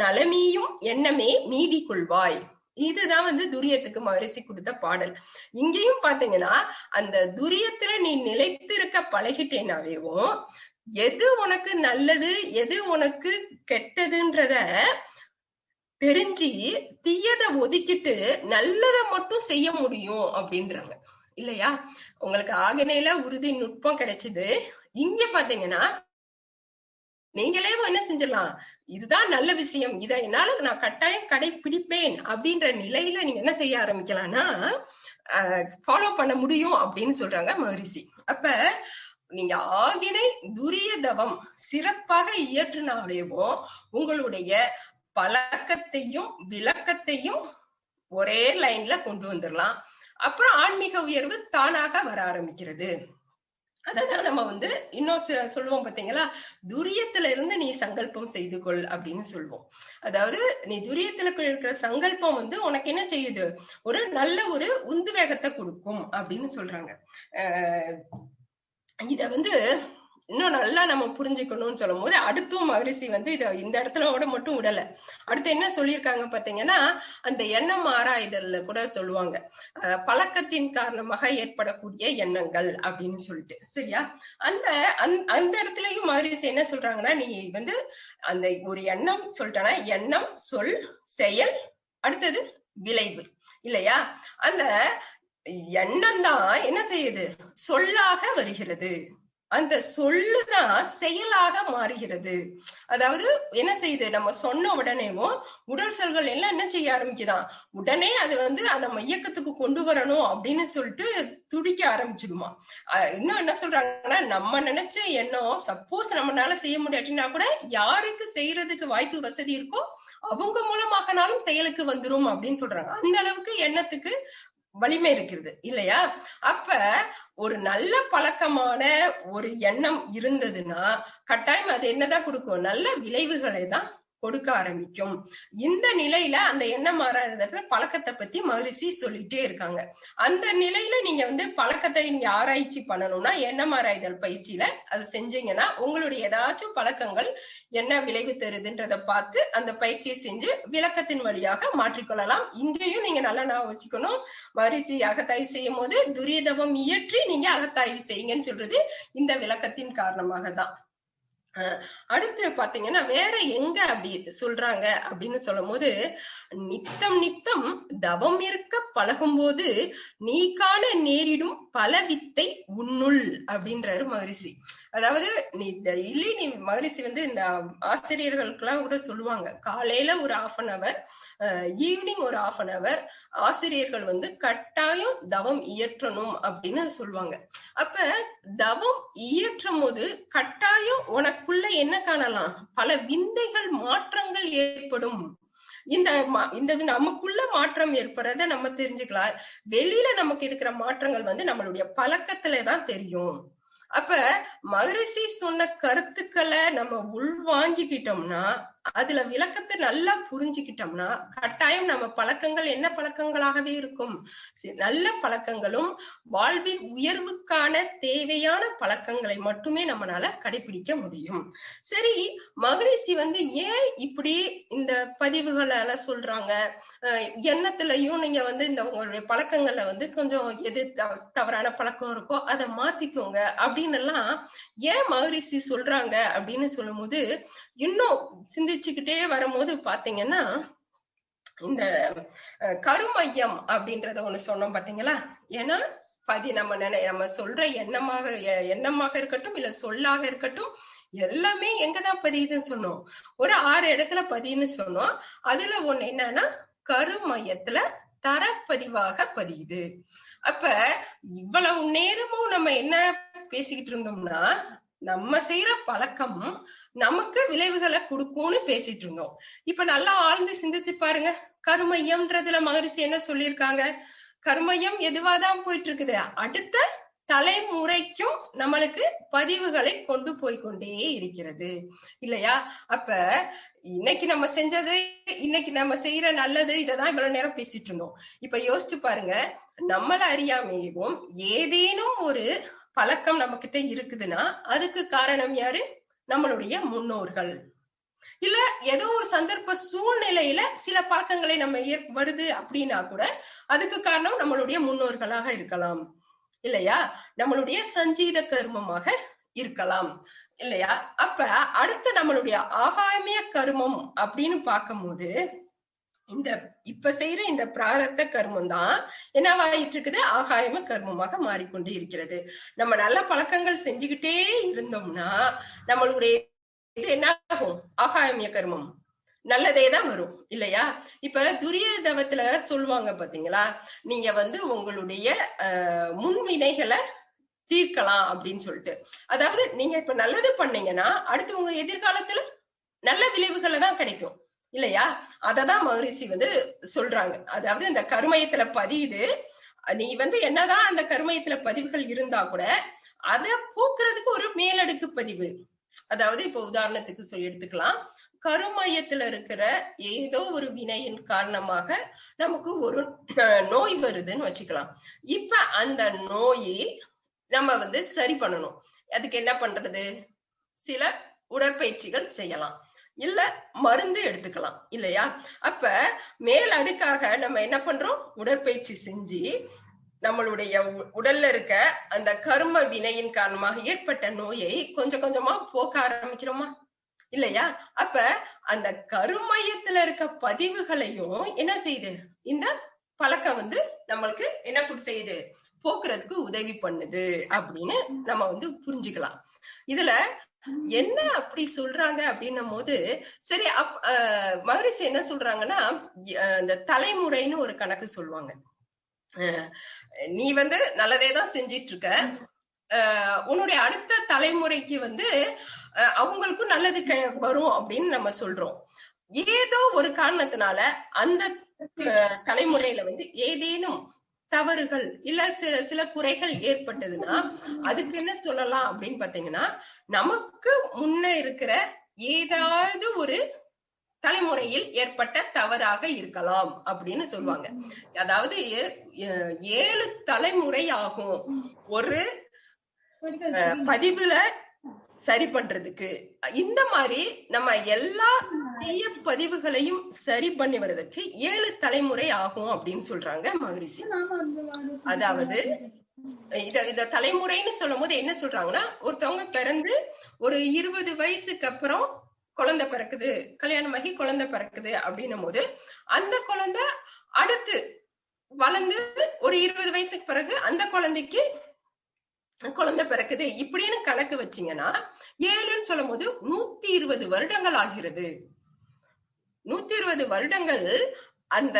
நலமீயும் எண்ணமே மீதி கொள்வாய். இதுதான் துரியத்துக்கு மகரிஷி கொடுத்த பாடல். இங்கேயும் பாத்தீங்கன்னா அந்த துரியத்துல நீ நிலைத்திருக்க பழகிட்டேனாவேவும் எது உனக்கு நல்லது எது உனக்கு கெட்டதுன்றத தெரிஞ்சு தீயதை ஒதுக்கிட்டு நல்லதை மட்டும் செய்ய முடியும் அப்படின்றாங்க இல்லையா? உங்களுக்கு ஆகினையில உறுதி நுட்பம் கிடைச்சது. இங்க பாத்தீங்கன்னா நீங்களே என்ன செஞ்சிடலாம், இதுதான் நல்ல விஷயம், இதை என்னால நான் கட்டாயம் கடைபிடிப்பேன் அப்படின்ற நிலையில நீங்க என்ன செய்ய ஆரம்பிக்கலாம்னா ஃபாலோ பண்ண முடியும் அப்படின்னு சொல்றாங்க மகரிஷி. அப்ப நீங்க ஆகினை துரிய தவம் சிறப்பாக இயற்றினாலேயும் உங்களுடைய பழக்கத்தையும் விளக்கத்தையும் ஒரே லைன்ல கொண்டு வந்துடலாம். அப்புறம் ஆன்மீக உயர்வு தானாக வர ஆரம்பிக்கிறது. அதான் நம்ம இன்னும் சொல்லுவோம் பாத்தீங்களா, துரியத்துல இருந்து நீ சங்கல்பம் செய்து கொள் அப்படின்னு சொல்லுவோம். அதாவது நீ துரியத்துல இருக்கிற சங்கல்பம் உனக்கு என்ன செய்யுது, ஒரு நல்ல ஒரு உந்து வேகத்தை கொடுக்கும் அப்படின்னு சொல்றாங்க. இத இன்னும் நல்லா நம்ம புரிஞ்சுக்கணும்னு சொல்லும் போது அடுத்தும் மகரிஷி வந்து இத இந்த இடத்துல மட்டும் விடல. அடுத்து என்ன சொல்லியிருக்காங்க பாத்தீங்கன்னா, அந்த எண்ணம் ஆராய்தல்ல கூட சொல்லுவாங்க, பழக்கத்தின் காரணமாக ஏற்படக்கூடிய எண்ணங்கள் அப்படின்னு சொல்லிட்டு. சரியா? அந்த அந்த இடத்துலயும் மகரிஷி என்ன சொல்றாங்கன்னா, நீ வந்து அந்த ஒரு எண்ணம் சொல்லிட்டனா, எண்ணம், சொல், செயல், அடுத்தது விளைவு இல்லையா? அந்த எண்ணம் தான் என்ன செய்யுது, சொல்லாக வருகிறது. அந்த சொல்லுதான் செயலாக மாறுகிறது. அதாவது என்ன செய்யுது, நம்ம சொன்ன உடனேவும் உடல் செல்கள் எல்லாம் என்ன செய்ய ஆரம்பிக்குதான், உடனே அது வந்து நம்ம இயக்கத்துக்கு கொண்டு வரணும் அப்படின்னு சொல்லிட்டு துடிக்க ஆரம்பிச்சிடுமா. இன்னும் என்ன சொல்றாங்கன்னா, நம்ம நினைச்ச எண்ணம் சப்போஸ் நம்மளால செய்ய முடியாட்டினா கூட யாருக்கு செய்யறதுக்கு வாய்ப்பு வசதி இருக்கோ அவங்க மூலமாகனாலும் செயலுக்கு வந்துரும் அப்படின்னு சொல்றாங்க. அந்த அளவுக்கு எண்ணத்துக்கு வலிமை இருக்கிறது இல்லையா? அப்ப ஒரு நல்ல பழக்கமான ஒரு எண்ணம் இருந்ததுன்னா கட்டாயம் அது என்னதான் கொடுக்கும், நல்ல விளைவுகளை தான் கொடுக்க ஆரம்பிக்கும். இந்த நிலையில அந்த எண்ணம் மாறாததுல பழக்கத்தை பத்தி மகரிஷி சொல்லிட்டே இருக்காங்க. அந்த நிலையில நீங்க வந்து பழக்கத்தை நீங்க ஆராய்ச்சி பண்ணணும்னா எண்ணம் ஆராய்தல் பயிற்சியில அது செஞ்சீங்கன்னா உங்களுடைய ஏதாச்சும் பழக்கங்கள் என்ன விளைவு தருதுன்றத பார்த்து அந்த பயிற்சியை செஞ்சு விளக்கத்தின் வழியாக மாற்றிக்கொள்ளலாம். இங்கேயும் நீங்க நல்லா நான் வச்சுக்கணும், மகரிஷி அகத்தாய்வு செய்யும் போது துரியதவம் இயற்றி நீங்க அகத்தாய்வு செய்யுங்கன்னு சொல்றது இந்த விளக்கத்தின் காரணமாக தான். அடுத்து பாத்தீங்கன்னா வேற எங்க அப்படி சொல்றாங்க அப்படின்னு சொல்லும் போது, நித்தம் நித்தம் தவம் இருக்க பழகும் போது நீ காண நேரிடும் பல வித்தை உன்னுள் அப்படின்றாரு மகரிஷி. அதாவது நீ டெய்லி நீ மகரிஷி வந்து இந்த ஆசிரியர்களுக்கு எல்லாம் கூட சொல்லுவாங்க, காலையில ஒரு 1/2 hour, ஈவினிங் ஒரு 1/2 hour ஆசிரியர்கள் வந்து கட்டாயம் தவம் இயற்றணும் அப்படின்னு சொல்லுவாங்க. அப்ப தவம் இயற்றும் போது கட்டாயம் உனக்குள்ள என்ன காணலாம், பல விந்தைகள் மாற்றங்கள் ஏற்படும். இந்த நமக்குள்ள மாற்றம் ஏற்படுறத நம்ம தெரிஞ்சுக்கலாம். வெளியில நமக்கு இருக்கிற மாற்றங்கள் வந்து நம்மளுடைய பழக்கத்துலதான் தெரியும். அப்ப மகரிஷி சொன்ன கருத்துக்களை நம்ம உள்வாங்கிக்கிட்டோம்னா, அதுல விளக்கத்தை நல்லா புரிஞ்சுக்கிட்டோம்னா கட்டாயம் நம்ம பழக்கங்கள் என்ன பழக்கங்களாகவே இருக்கும். நல்ல பழக்கங்களும் வாழ்வில் உயர்வுக்கான தேவையான பழக்கங்களை மட்டுமே நம்மளால கடைபிடிக்க முடியும். சரி, மகரிஷி வந்து ஏன் இப்படி இந்த பதிவுகளை சொல்றாங்க, எண்ணத்துலயும் நீங்க வந்து இந்த உங்களுடைய பழக்கங்கள்ல வந்து கொஞ்சம் எது தவறான பழக்கம் இருக்கோ அதை மாத்திக்கோங்க அப்படின்னு எல்லாம் ஏன் மகரிஷி சொல்றாங்க அப்படின்னு சொல்லும் போது, இன்னும் சிந்திச்சுக்கிட்டே வரும்போது பாத்தீங்கன்னா, இந்த கருமையம் அப்படின்றத ஒண்ணு சொன்னோம் பாத்தீங்களா. ஏன்னா நம்ம சொல்ற எண்ணமாக இருக்கட்டும் இல்ல சொல்லாக இருக்கட்டும் எல்லாமே எங்கதான் பதியுதுன்னு சொன்னோம், ஒரு 6 இடத்துல பதியுன்னு சொன்னோம். அதுல ஒண்ணு என்னன்னா கருமையத்துல தரப்பதிவாக பதியுது. அப்ப இவ்வளவு நேரமும் நம்ம என்ன பேசிக்கிட்டு இருந்தோம்னா, நம்ம செய்யற பழக்கம் நமக்கு விளைவுகளை கொடுக்கும்னு பேசிட்டு இருந்தோம். இப்ப நல்லா ஆழ்ந்து சிந்திச்சு பாருங்க, கருமையம்ன்றதுல மகரிஷி என்ன சொல்லியிருக்காங்க, கருமையம் எதுவாதான் போயிட்டு இருக்குது, அடுத்த தலைமுறைக்கும் நம்மளுக்கு பதிவுகளை கொண்டு போய்கொண்டே இருக்கிறது இல்லையா? அப்ப இன்னைக்கு நம்ம செஞ்சது, இன்னைக்கு நம்ம செய்யற நல்லது, இததான் இவ்வளவு நேரம் பேசிட்டு இருந்தோம். இப்ப யோசிச்சு பாருங்க, நம்மள அறியாமையும் ஏதேனும் ஒரு பழக்கம் நம்ம கிட்ட இருக்குதுன்னா அதுக்கு காரணம் யாரு, நம்மளுடைய முன்னோர்கள். இல்ல ஏதோ ஒரு சந்தர்ப்ப சூழ்நிலையில சில பழக்கங்களை நம்ம வருது அப்படின்னா கூட அதுக்கு காரணம் நம்மளுடைய முன்னோர்களாக இருக்கலாம் இல்லையா, நம்மளுடைய சஞ்சீத கர்மமாக இருக்கலாம் இல்லையா. அப்ப அடுத்து நம்மளுடைய ஆகாமிய கர்மம் அப்படின்னு பார்க்கும்போது, இந்த இப்ப செய்யற இந்த பிராரத்த கர்மம் தான் என்னவாயிட்டு இருக்குது, ஆகாயம கர்மமாக மாறிக்கொண்டு இருக்கிறது. நம்ம நல்ல பழக்கங்கள் செஞ்சுக்கிட்டே இருந்தோம்னா நம்மளுடைய இது என்ன ஆகும், ஆகாயமிய கர்மம் நல்லதேதான் வரும் இல்லையா. இப்ப துரியதவத்துல சொல்லுவாங்க பாத்தீங்களா, நீங்க வந்து உங்களுடைய முன்வினைகளை தீர்க்கலாம் அப்படின்னு சொல்லிட்டு. அதாவது நீங்க இப்ப நல்லது பண்ணீங்கன்னா அடுத்து உங்க எதிர்காலத்துல நல்ல விளைவுகளை தான் கிடைக்கும் இல்லையா. அததான் மகரிஷி வந்து சொல்றாங்க. அதாவது இந்த கருமயத்துல பதியுது, நீ வந்து என்னதான் அந்த கருமயத்துல பதிவுகள் இருந்தா கூட அதை போக்குறதுக்கு ஒரு மேலடுக்கு பதிவு. அதாவது இப்ப உதாரணத்துக்கு சொல்லி எடுத்துக்கலாம், கருமையத்துல இருக்கிற ஏதோ ஒரு வினையின் காரணமாக நமக்கு ஒரு நோய் வருதுன்னு வச்சுக்கலாம். இப்ப அந்த நோயை நம்ம வந்து சரி பண்ணணும். அதுக்கு என்ன பண்றது? சில உடற்பயிற்சிகள் செய்யலாம், இல்ல மருந்து எடுத்துக்கலாம் இல்லையா? அப்ப மேல் அடுக்காக நம்ம என்ன பண்றோம்? உடற்பயிற்சி செஞ்சு நம்மளுடைய உடல்ல இருக்க அந்த கர்ம வினையின் காரணமாக ஏற்பட்ட நோயை கொஞ்சம் கொஞ்சமா போக்க ஆரம்பிக்கிறோமா இல்லையா? அப்ப அந்த கருமையத்துல இருக்க பதிவுகளையும் என்ன செய்யுது? இந்த பழக்கம் வந்து நம்மளுக்கு என்ன செய்யுது? போக்குறதுக்கு உதவி பண்ணுது அப்படின்னு நம்ம புரிஞ்சுக்கலாம். இதுல என்ன அப்படி சொல்றாங்க அப்படின்னும் போது, சரி மகரிஷி என்ன சொல்றாங்கன்னா, இந்த தலைமுறைன்னு ஒரு கணக்கு சொல்லுவாங்க. நீ நல்லதேதான் செஞ்சிட்டு இருக்க, உன்னுடைய அடுத்த தலைமுறைக்கு அவங்களுக்கும் நல்லது வரும் அப்படின்னு நம்ம சொல்றோம். ஏதோ ஒரு காரணத்தினால அந்த தலைமுறையில ஏதேனும் தவறுகள் இல்ல சில குறைகள் ஏற்பட்டதுன்னா அதுக்கு என்ன சொல்லலாம் அப்படின்னு பாத்தீங்கன்னா, நமக்கு முன்ன இருக்கிற ஏதாவது ஒரு தலைமுறையில் ஏற்பட்ட தவறாக இருக்கலாம் அப்படின்னு சொல்லுவாங்க. அதாவது 7 தலைமுறை ஆகும் ஒரு பதிவுல சரி பண்றதுக்கு. இந்த மாதிரி நம்ம எல்லா தீய பதிவுகளையும் சரி பண்ணி வர்றதுக்கு 7 தலைமுறை ஆகும் அப்படின்னு சொல்றாங்க மகரிஷி. அதாவது இத தலைமுறைன்னு சொல்லும் போது என்ன சொல்றாங்கன்னா, ஒருத்தவங்க பிறந்து ஒரு 20 வயசுக்கு அப்புறம் குழந்தை பிறக்குது, கல்யாணமாகி குழந்தை பிறக்குது அப்படின்னும் போது அந்த குழந்தை அடுத்து வளர்ந்து ஒரு 20 வயசுக்கு பிறகு அந்த குழந்தைக்கு குழந்தை பிறக்குது இப்படின்னு கணக்கு வச்சீங்கன்னா 7ன்னு சொல்லும் போது 120 வருடங்கள் ஆகிறது. 120 வருடங்கள் அந்த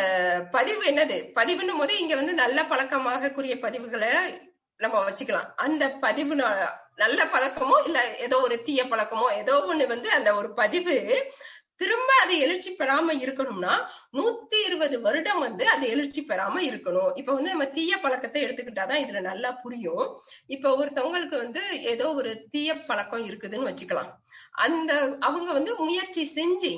பதிவு என்னது? பதிவுன்னும் போது இங்க நல்ல பழக்கமாக கூறிய பதிவுகளை நம்ம வச்சுக்கலாம். அந்த பதிவு நல்ல பழக்கமோ இல்ல ஏதோ ஒரு தீய பழக்கமோ ஏதோ ஒண்ணு அந்த ஒரு பதிவு திரும்ப அது எழுச்சி பெறாம இருக்கணும்னா 120 வருடம் அது எழுச்சி பெறாம இருக்கணும். இப்ப நம்ம தீய பழக்கத்தை எடுத்துக்கிட்டாதான் இதுல நல்லா புரியும். இப்ப ஒருத்தவங்களுக்கு ஏதோ ஒரு தீய பழக்கம் இருக்குதுன்னு வச்சுக்கலாம். அந்த அவங்க முயற்சி செஞ்சு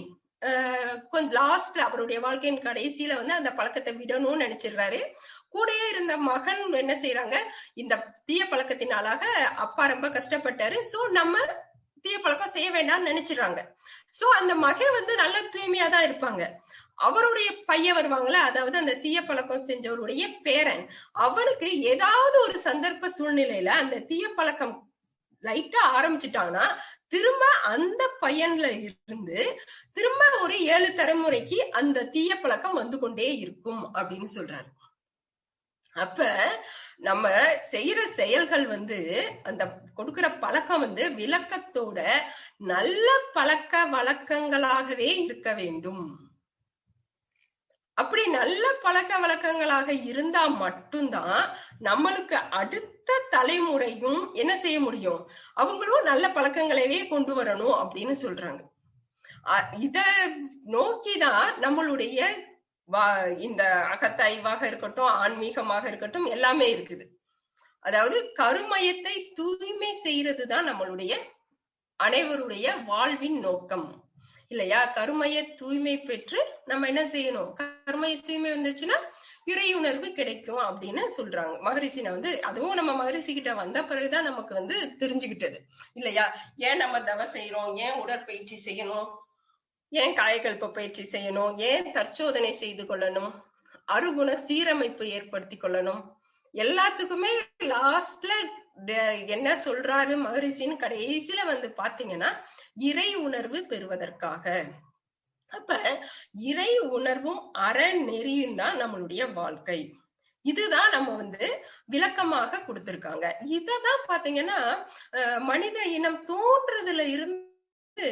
கொஞ்சம் லாஸ்ட் அவருடைய வாழ்க்கையின் கடைசியில அந்த பழக்கத்தை விடணும்னு நினைச்சிடுறாரு. கூடயே இருந்த மகன் என்ன செய்யறாங்க, இந்த தீய பழக்கத்தினாலாக அப்பா ரொம்ப கஷ்டப்பட்டாரு, சோ நம்ம தீய பழக்கம் செய்ய வேண்டாம்னு நினைச்சிடறாங்க. சோ அந்த மகன் நல்ல தூய்மையா தான் இருப்பாங்க. அவருடைய பையன் வருவாங்களா, அதாவது அந்த தீய பழக்கம் செஞ்சவருடைய பேரன், அவனுக்கு ஏதாவது ஒரு சந்தர்ப்ப சூழ்நிலையில அந்த தீய பழக்கம் லைட்டா ஆரம்பிச்சுட்டாங்கன்னா திரும்ப அந்த பையன்ல இருந்து திரும்ப ஒரு 7 தலைமுறைக்கு அந்த தீய பழக்கம் வந்து கொண்டே இருக்கும் அப்படின்னு சொல்றாரு. அப்ப நம்ம செய்யற செயல்கள் அந்த கொடுக்கிற பழக்கம் விளக்கத்தோட நல்ல பழக்க வழக்கங்களாகவே இருக்க வேண்டும். அப்படி நல்ல பழக்க வழக்கங்களாக இருந்தா மட்டும்தான் நம்மளுக்கு அடுத்த தலைமுறையும் என்ன செய்ய முடியும், அவங்களும் நல்ல பழக்கங்களவே கொண்டு வரணும் அப்படின்னு சொல்றாங்க. இத நோக்கிதான் நம்மளுடைய இந்த அகத்தாய்வாக இருக்கட்டும், ஆன்மீகமாக இருக்கட்டும், எல்லாமே இருக்குது. அதாவது கருமையத்தை தூய்மை செய்யறதுதான் நம்மளுடைய அனைவருடைய வாழ்வின் நோக்கம் இல்லையா? கருமைய தூய்மை பெற்று நம்ம என்ன செய்யணும், கருமைய தூய்மை வந்துச்சுன்னா இறையுணர்வு கிடைக்கும் அப்படின்னு சொல்றாங்க மகரிஷி. அதுவும் நம்ம மகரிஷி கிட்ட வந்த பிறகுதான் நமக்கு தெரிஞ்சுக்கிட்டது இல்லையா? ஏன் நம்ம தவம் செய்யறோம், ஏன் உடற்பயிற்சி செய்யணும், ஏன் காயகல்ப பயிற்சி செய்யணும், ஏன் தற்சோதனை செய்து கொள்ளணும், அருகுண சீரமைப்பு ஏற்படுத்தி கொள்ளணும், எல்லாத்துக்குமே லாஸ்ட்ல என்ன சொல்றாரு மகரிஷின்னு கடைசியில பாத்தீங்கன்னா இறை உணர்வு பெறுவதற்காக. அப்ப இறை உணர்வும் அறநெறியும் தான் நம்மளுடைய வாழ்க்கை. இதுதான் நம்ம விளக்கமாக கொடுத்திருக்காங்க. இததான் பாத்தீங்கன்னா மனித இனம் தோன்றதுல இருந்து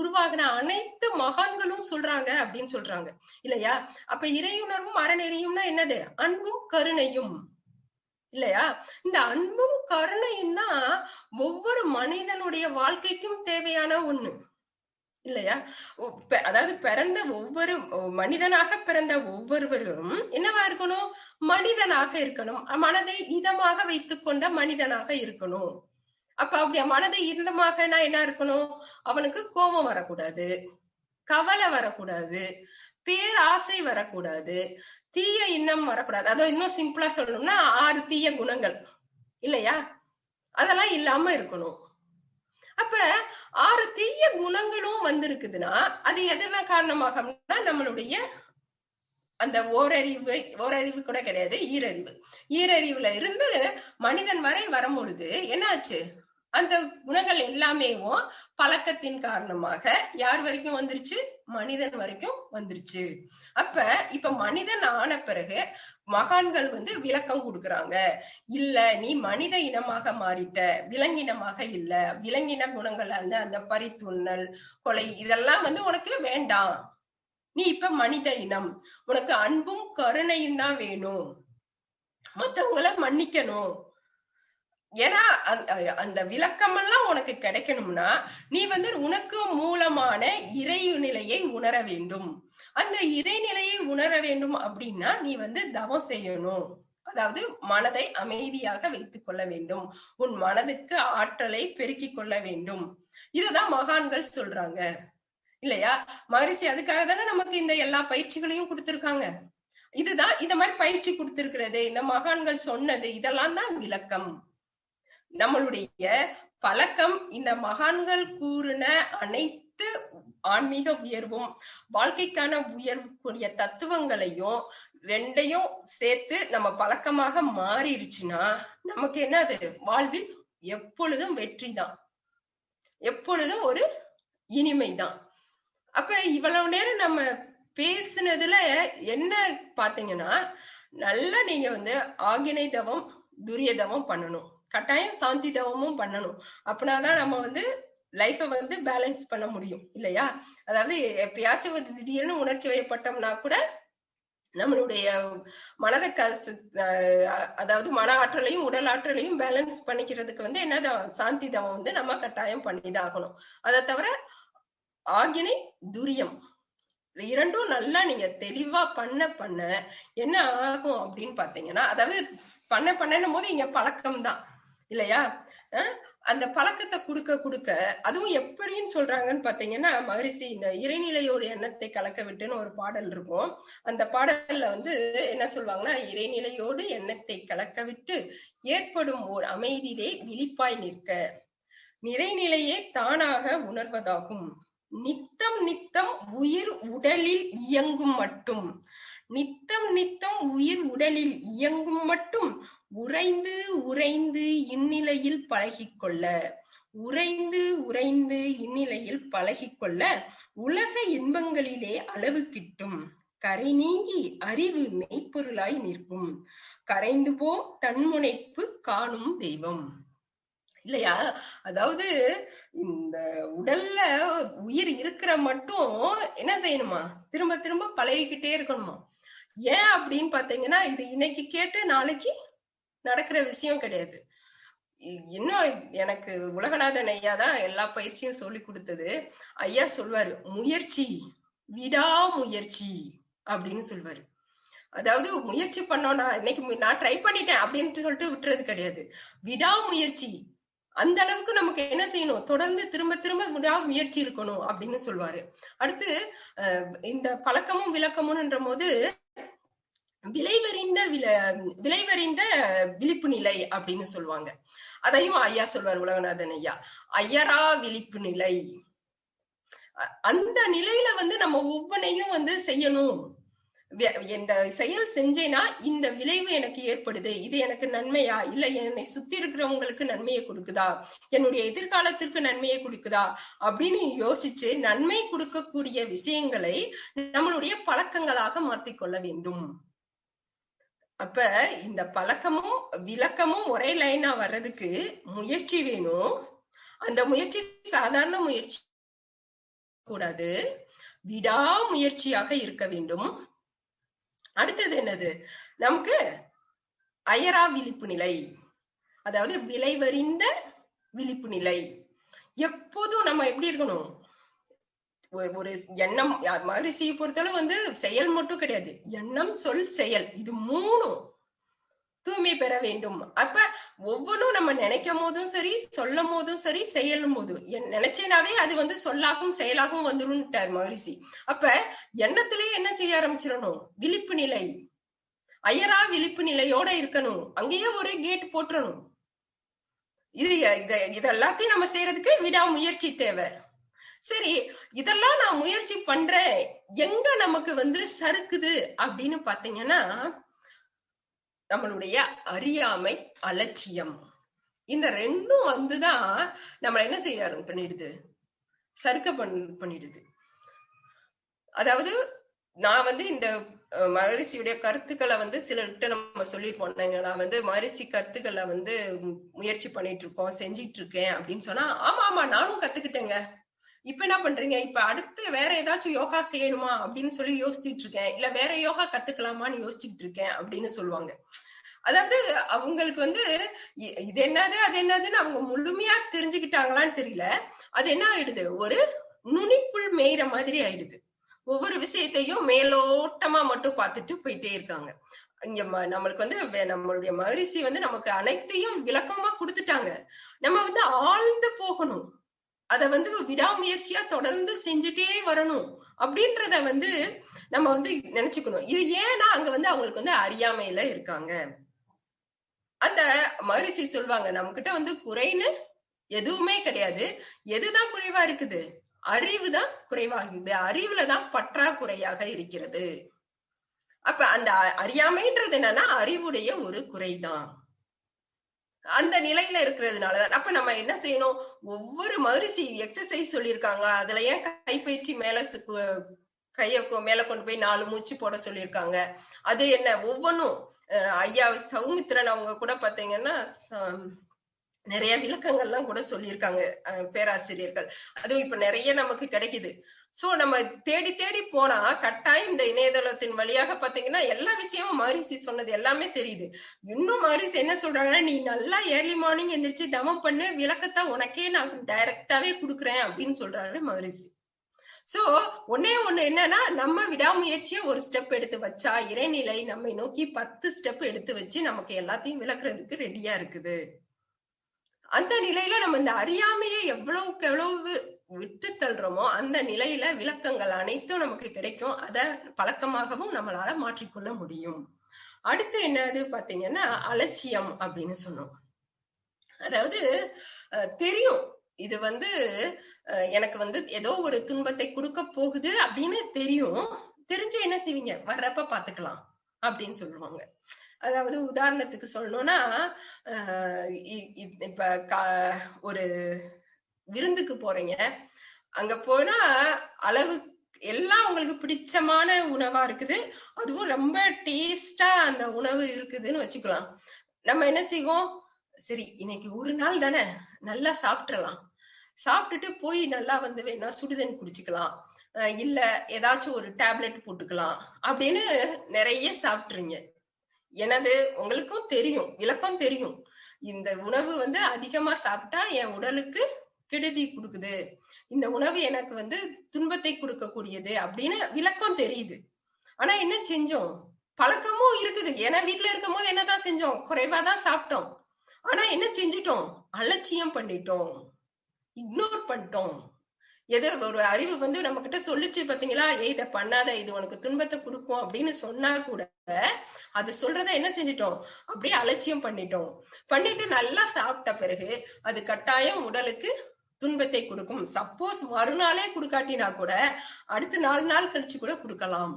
உருவாகின அனைத்து மகான்களும் சொல்றாங்க அப்படின்னு சொல்றாங்க இல்லையா? அப்ப இறையுணர்வும் அறநெறியும்னா என்னது? அன்பும் கருணையும் இல்லையா? இந்த அன்பும் கருணையும் தான் ஒவ்வொரு மனிதனுடைய வாழ்க்கைக்கும் தேவையான ஒண்ணு இல்லையா? அதாவது பிறந்த ஒவ்வொரு மனிதனாக பிறந்த ஒவ்வொருவரும் என்னவா இருக்கணும்? மனிதனாக இருக்கணும். மனதை இதமாக வைத்துக் கொண்ட மனிதனாக இருக்கணும். அப்ப அப்படியே மனதை இதமாக என்ன இருக்கணும்? அவனுக்கு கோபம் வரக்கூடாது, கவலை வரக்கூடாது, பேராசை வரக்கூடாது, தீய எண்ணம் வரக்கூடாது. அதாவது இன்னும் சிம்பிளா சொல்லணும்னா 6 தீய குணங்கள் இல்லையா? அதெல்லாம் இல்லாம இருக்கணும். அப்ப 6 தீய குணங்களும் வந்திருக்குதுன்னா அது எதனா காரணமாகனா நம்மளுடைய அந்த ஓரறிவு கூட கிடையாது, ஈரறிவுல இருந்து மனிதன் வரை வரும்பொழுது என்ன ஆச்சு, அந்த குணங்கள் எல்லாமே பழக்கத்தின் காரணமாக யார் வரைக்கும் வந்துருச்சு, மனிதன் வரைக்கும் வந்துருச்சு. அப்ப இப்ப மனிதன் ஆன பிறகு மகான்கள் விளக்கம் கொடுக்கறாங்க. இல்ல, நீ மனித இனமாக மாறிட்ட, விலங்கினமாக இல்ல. விலங்கின குணங்கள் அந்த பறித்துண்ணல், கொலை இதெல்லாம் உனக்கு வேண்டாம். நீ இப்ப மனித இனம், உனக்கு அன்பும் கருணையும் தான் வேணும், மத்தவங்களை மன்னிக்கணும். ஏன்னா அந்த விளக்கம் எல்லாம் உனக்கு கிடைக்கணும்னா நீ உனக்கு மூலமான இறைநிலையை உணர வேண்டும். அந்த இறைநிலையை உணர வேண்டும் அப்படின்னா நீ தவம் செய்யணும். அதாவது மனதை அமைதியாக வைத்துக் கொள்ள வேண்டும், உன் மனதுக்கு ஆற்றலை பெருக்கிக் கொள்ள வேண்டும். இதுதான் மகான்கள் சொல்றாங்க இல்லையா? மகரிஷி அதுக்காக தானே நமக்கு இந்த எல்லா பயிற்சிகளையும் கொடுத்திருக்காங்க. இதுதான் இந்த மாதிரி பயிற்சி கொடுத்திருக்கிறது, இந்த மகான்கள் சொன்னது, இதெல்லாம் தான் விளக்கம். நம்மளுடைய பழக்கம் இந்த மகான்கள் கூறின அனைத்து ஆன்மீக உயர்வும் வாழ்க்கைக்கான உயர்வுக்குரிய தத்துவங்களையும் ரெண்டையும் சேர்த்து நம்ம பழக்கமாக மாறிடுச்சுன்னா நமக்கு என்னது, வாழ்வில் எப்பொழுதும் வெற்றி தான், எப்பொழுதும் ஒரு இனிமைதான். அப்ப இவ்வளவு நேரம் நம்ம பேசுனதுல என்ன பாத்தீங்கன்னா, நல்லா நீங்க ஆகினை தவம் துரிய தவம் பண்ணணும், கட்டாயம் சாந்தி தவமும் பண்ணணும். அப்படின்னாதான் நம்ம லைஃப பேலன்ஸ் பண்ண முடியும் இல்லையா? அதாவது எப்பயாச்சும் திடீர்னு உணர்ச்சி வயப்பட்டோம்னா கூட நம்மளுடைய மனதை அதாவது மன ஆற்றலையும் உடல் ஆற்றலையும் பேலன்ஸ் பண்ணிக்கிறதுக்கு என்னதான் சாந்தி தவம் நம்ம கட்டாயம் பண்ணிதான் ஆகணும். அதை தவிர ஆகினை துரியம் இரண்டும் நல்லா நீங்க தெளிவா பண்ண என்ன ஆகும் அப்படின்னு பாத்தீங்கன்னா, அதாவது பண்ணும் போது இங்க பழக்கம் தான் இல்லையா? அந்த பழக்கத்தை கொடுக்க அதுவும் எப்படின்னு சொல்றாங்கன்னு பாத்தீங்கன்னா, மகரிஷி இந்த இறைநிலையோட எண்ணத்தை கலக்க விட்டுன்னு ஒரு பாடல் இருக்கும். அந்த பாடல்ல என்ன சொல்லுவாங்கன்னா, இறைநிலையோடு எண்ணத்தை கலக்க விட்டு ஏற்படும் ஓர் அமைதியிலே விழிப்பாய் நிற்க, நிறைநிலையே தானாக உணர்வதாகும். நித்தம் நித்தம் உயிர் உடலில் இயங்கும் மட்டும், நித்தம் நித்தம் உயிர் உடலில் இயங்கும் மட்டும் உறைந்து உறைந்து இந்நிலையில் பழகிக்கொள்ள, உறைந்து உறைந்து இந்நிலையில் பழகிக்கொள்ள உலக இன்பங்களிலே அளவு கிட்டும், கரை நீங்கி அறிவு மெய்ப்பொருளாய் நிற்கும், கரைந்து போ தன்முனைப்பு காணும் தெய்வம் இல்லையா? அதாவது இந்த உடல்ல உயிர் இருக்கிற மட்டும் என்ன செய்யணுமா, திரும்ப திரும்ப பழகிக்கிட்டே இருக்கணுமா. ஏன் அப்படின்னு பாத்தீங்கன்னா, இது இன்னைக்கு கேட்டு நாளைக்கு நடக்கிற விஷயம் கிடையாது. இன்னும் எனக்கு உலகநாதன் ஐயா தான் எல்லா பயிற்சியும் சொல்லி கொடுத்தது. ஐயா சொல்வாரு, முயற்சி விடாமுயற்சி அப்படின்னு சொல்வாரு. அதாவது முயற்சி பண்ணோம், இன்னைக்கு நான் ட்ரை பண்ணிட்டேன் அப்படின்னு சொல்லிட்டு விட்டுறது கிடையாது, விடாமுயற்சி. அந்த அளவுக்கு நமக்கு என்ன செய்யணும், தொடர்ந்து திரும்ப திரும்ப விடாமுயற்சி இருக்கணும் அப்படின்னு சொல்வாரு. அடுத்து இந்த பழக்கமும் விளக்கமும்ன்ற போது விளைவறிந்த விழிப்பு நிலை அப்படின்னு சொல்லுவாங்க. அதையும் ஐயா சொல்வார், உலகநாதன் ஐயா. ஐயரா விழிப்பு நிலை, அந்த நிலையில நம்ம ஒவ்வொன்னையும் செய்யணும். இந்த செயல் செஞ்சேன்னா இந்த விளைவு எனக்கு ஏற்படுது, இது எனக்கு நன்மையா, இல்ல என்னை சுத்தி இருக்கிறவங்களுக்கு நன்மையை கொடுக்குதா, என்னுடைய எதிர்காலத்திற்கு நன்மையை கொடுக்குதா அப்படின்னு யோசிச்சு நன்மை கொடுக்கக்கூடிய விஷயங்களை நம்மளுடைய பழக்கங்களாக மாற்றிக்கொள்ள வேண்டும். அப்ப இந்த பழக்கமும் விளக்கமும் ஒரே லைனா வர்றதுக்கு முயற்சி வேணும். அந்த முயற்சி சாதாரண முயற்சி கூடாது, விடாமுயற்சியாக இருக்க வேண்டும். அடுத்தது என்னது, நமக்கு அயரா விழிப்பு நிலை, அதாவது விளைவறிந்த விழிப்பு நிலை. எப்போதும் நம்ம எப்படி இருக்கணும், ஒரு எண்ணம், மகரிஷியை பொறுத்தளவு செயல் மட்டும் கிடையாது, எண்ணம் சொல் செயல், இது மூணும் தூய்மை பெற வேண்டும். அப்ப ஒவ்வொன்றும் நம்ம நினைக்கும் போதும் சரி, சொல்லும் போதும் சரி, செயலும் போதும் நினைச்சேனாவே அது சொல்லாகவும் செயலாகவும் வந்துருன்ட்டார் மகரிஷி. அப்ப எண்ணத்திலேயே என்ன செய்ய ஆரம்பிச்சிடணும், விழிப்பு நிலை, அயரா விழிப்பு நிலையோட இருக்கணும். அங்கேயே ஒரு கேட் போட்டுறணும். இது இதெல்லாத்தையும் நம்ம செய்யறதுக்கு விடாமுயற்சி தேவை. சரி, இதெல்லாம் நான் முயற்சி பண்றேன், எங்க நமக்கு வந்து சறுக்குது அப்படின்னு பாத்தீங்கன்னா, நம்மளுடைய அறியாமை, அலட்சியம், இந்த ரெண்டும் வந்துதான் நம்ம என்ன செய்ய பண்ணிடுது, சறுக்க பண்ணிடுது. அதாவது நான் வந்து இந்த மகரிஷியுடைய கருத்துக்களை வந்து சிலர்கிட்ட நம்ம சொல்லிருப்போம். நான் வந்து மகரிஷி கருத்துக்களை வந்து முயற்சி பண்ணிட்டு இருக்கோம், செஞ்சிட்டு இருக்கேன் அப்படின்னு சொன்னா, ஆமா ஆமா நானும் கத்துக்கிட்டேங்க, இப்ப என்ன பண்றீங்க, இப்ப அடுத்து வேற ஏதாச்சும் யோகா செய்யணுமா அப்படின்னு சொல்லி யோசிச்சுட்டு இருக்கேன், இல்ல வேற யோகா கத்துக்கலாமான்னு யோசிச்சுட்டு இருக்கேன் அப்படின்னு சொல்லுவாங்க. அதாவது அவங்களுக்கு வந்து இது என்னது அது என்னதுன்னு அவங்க முழுமையா தெரிஞ்சுக்கிட்டாங்களான்னு தெரியல. அது என்ன ஆயிடுது, ஒரு நுனிப்புள் மேய்ற மாதிரி ஆயிடுது. ஒவ்வொரு விஷயத்தையும் மேலோட்டமா மட்டும் பார்த்துட்டு போயிட்டே இருக்காங்க. இங்க நம்மளுக்கு வந்து நம்மளுடைய மகரிஷி வந்து நமக்கு அனைத்தையும் விளக்கமா கொடுத்துட்டாங்க. நம்ம வந்து ஆழ்ந்து போகணும், அத வந்து விடாமுயற்சியா தொடர்ந்து செஞ்சுட்டே வரணும் அப்படின்றத வந்து நம்ம வந்து நினைச்சுக்கணும். இது ஏன்னா அங்க வந்து அவங்களுக்கு வந்து அறியாமையில இருக்காங்க. அந்த மகரிஷி சொல்லுவாங்க, நம்ம கிட்ட வந்து குறைன்னு எதுவுமே கிடையாது, எதுதான் குறைவா இருக்குது, அறிவுதான் குறைவாகுது, அறிவுலதான் பற்றாக்குறையாக இருக்கிறது. அப்ப அந்த அறியாமைன்றது என்னன்னா அறிவுடைய ஒரு குறைதான். அந்த நிலையில இருக்கிறதுனால அப்ப நம்ம என்ன செய்யணும், ஒவ்வொரு மகரிஷி எக்ஸசைஸ் சொல்லியிருக்காங்க, அதுல ஏன் கைப்பயிற்சி மேல கைய மேல கொண்டு போய் 4 மூச்சு போட சொல்லியிருக்காங்க, அது என்ன ஒவ்வொன்னும் ஐயா சௌமித்திரன் அவங்க கூட பாத்தீங்கன்னா நிறைய விளக்கங்கள்லாம் கூட சொல்லியிருக்காங்க பேராசிரியர்கள். அதுவும் இப்ப நிறைய நமக்கு கிடைக்குது. சோ நம்ம தேடி தேடி போனா கட்டாயம் இந்த இணையதளத்தின் வழியாக பாத்தீங்கன்னா எல்லா விஷயமும் மகரிஷி சொன்னது எல்லாமே தெரியுது. இன்னும் மகரிஷி என்ன சொல்றாங்கன்னா, நீ நல்லா ஏர்லி மார்னிங் எந்திரிச்சு தவம் பண்ணு, விளக்கத்தை உனக்கே நான் டைரக்டாவே கொடுக்குறேன் அப்படின்னு சொல்றாரு மகரிஷி. சோ ஒன்னே ஒண்ணு என்னன்னா, நம்ம விடாமுயற்சியை ஒரு ஸ்டெப் எடுத்து வச்சா இறைநிலை நம்மை நோக்கி 10 ஸ்டெப் எடுத்து வச்சு நமக்கு எல்லாத்தையும் விளக்குறதுக்கு ரெடியா இருக்குது. அந்த நிலையில நம்ம இந்த அறியாமையை எவ்வளவுக்கு எவ்வளவு விட்டு தள்ளுறோமோ அந்த நிலையில விளக்கங்கள் அனைத்தும் நமக்கு கிடைக்கும். அத பழக்கமாகவும் நம்மளால மாற்றிக்கொள்ள முடியும். அடுத்து என்னது பாத்தீங்கன்னா அலட்சியம் அப்படின்னு சொன்னோம். அதாவது தெரியும் இது வந்து எனக்கு வந்து ஏதோ ஒரு துன்பத்தை கொடுக்க போகுது அப்படின்னு தெரியும், தெரிஞ்சும் என்ன செய்வீங்க, வர்றப்ப பாத்துக்கலாம் அப்படின்னு சொல்லுவாங்க. அதாவது உதாரணத்துக்கு சொல்லணும்னா, இப்ப ஒரு விருந்துக்கு போறீங்க, அங்க போனா அளவு எல்லாம் உங்களுக்கு பிடிச்சமான உணவா இருக்குது, அதுவும் ரொம்ப டேஸ்டா அந்த உணவு இருக்குதுன்னு வச்சுக்கலாம். நம்ம என்ன செய்வோம், சரி இன்னைக்கு ஒரு நாள் தானே நல்லா சாப்பிட்டுறலாம், சாப்பிட்டுட்டு போய் நல்லா வந்து வேணா சுடுதண்ணி குடிச்சுக்கலாம், இல்ல ஏதாச்சும் ஒரு டேப்லெட் போட்டுக்கலாம் அப்படின்னு நிறைய சாப்பிட்டுறீங்க. எனது உங்களுக்கும் தெரியும், விளக்கம் தெரியும், இந்த உணவு வந்து அதிகமா சாப்பிட்டா என் உடலுக்கு கெடுதி கொடுக்குது, இந்த உணவு எனக்கு வந்து துன்பத்தை கொடுக்கக்கூடியது அப்படின்னு விளக்கம் தெரியுது. ஆனா என்ன செஞ்சோம், பழக்கமும் இருக்குது, ஏன்னா வீட்டுல இருக்கும் போது என்னதான் செஞ்சோம், குறைவாதான் சாப்பிட்டோம். ஆனா என்ன செஞ்சிட்டோம், அலட்சியம் பண்ணிட்டோம், இக்னோர் பண்ணிட்டோம். எது ஒரு அறிவு வந்து நம்ம கிட்ட சொல்லிச்சு பாத்தீங்களா, இத பண்ணாத இது உனக்கு துன்பத்தை கொடுக்கும் அப்படின்னு சொன்னா கூட அது சொல்றத என்ன செஞ்சிட்டோம், அப்படியே அலட்சியம் பண்ணிட்டோம். பண்ணிட்டு நல்லா சாப்பிட்ட பிறகு அது கட்டாயம் உடலுக்கு துன்பத்தை கொடுக்கும். சப்போஸ் மறுநாளே கொடுக்காட்டினா கூட அடுத்து 4 நாள் கழிச்சு கூட கொடுக்கலாம்.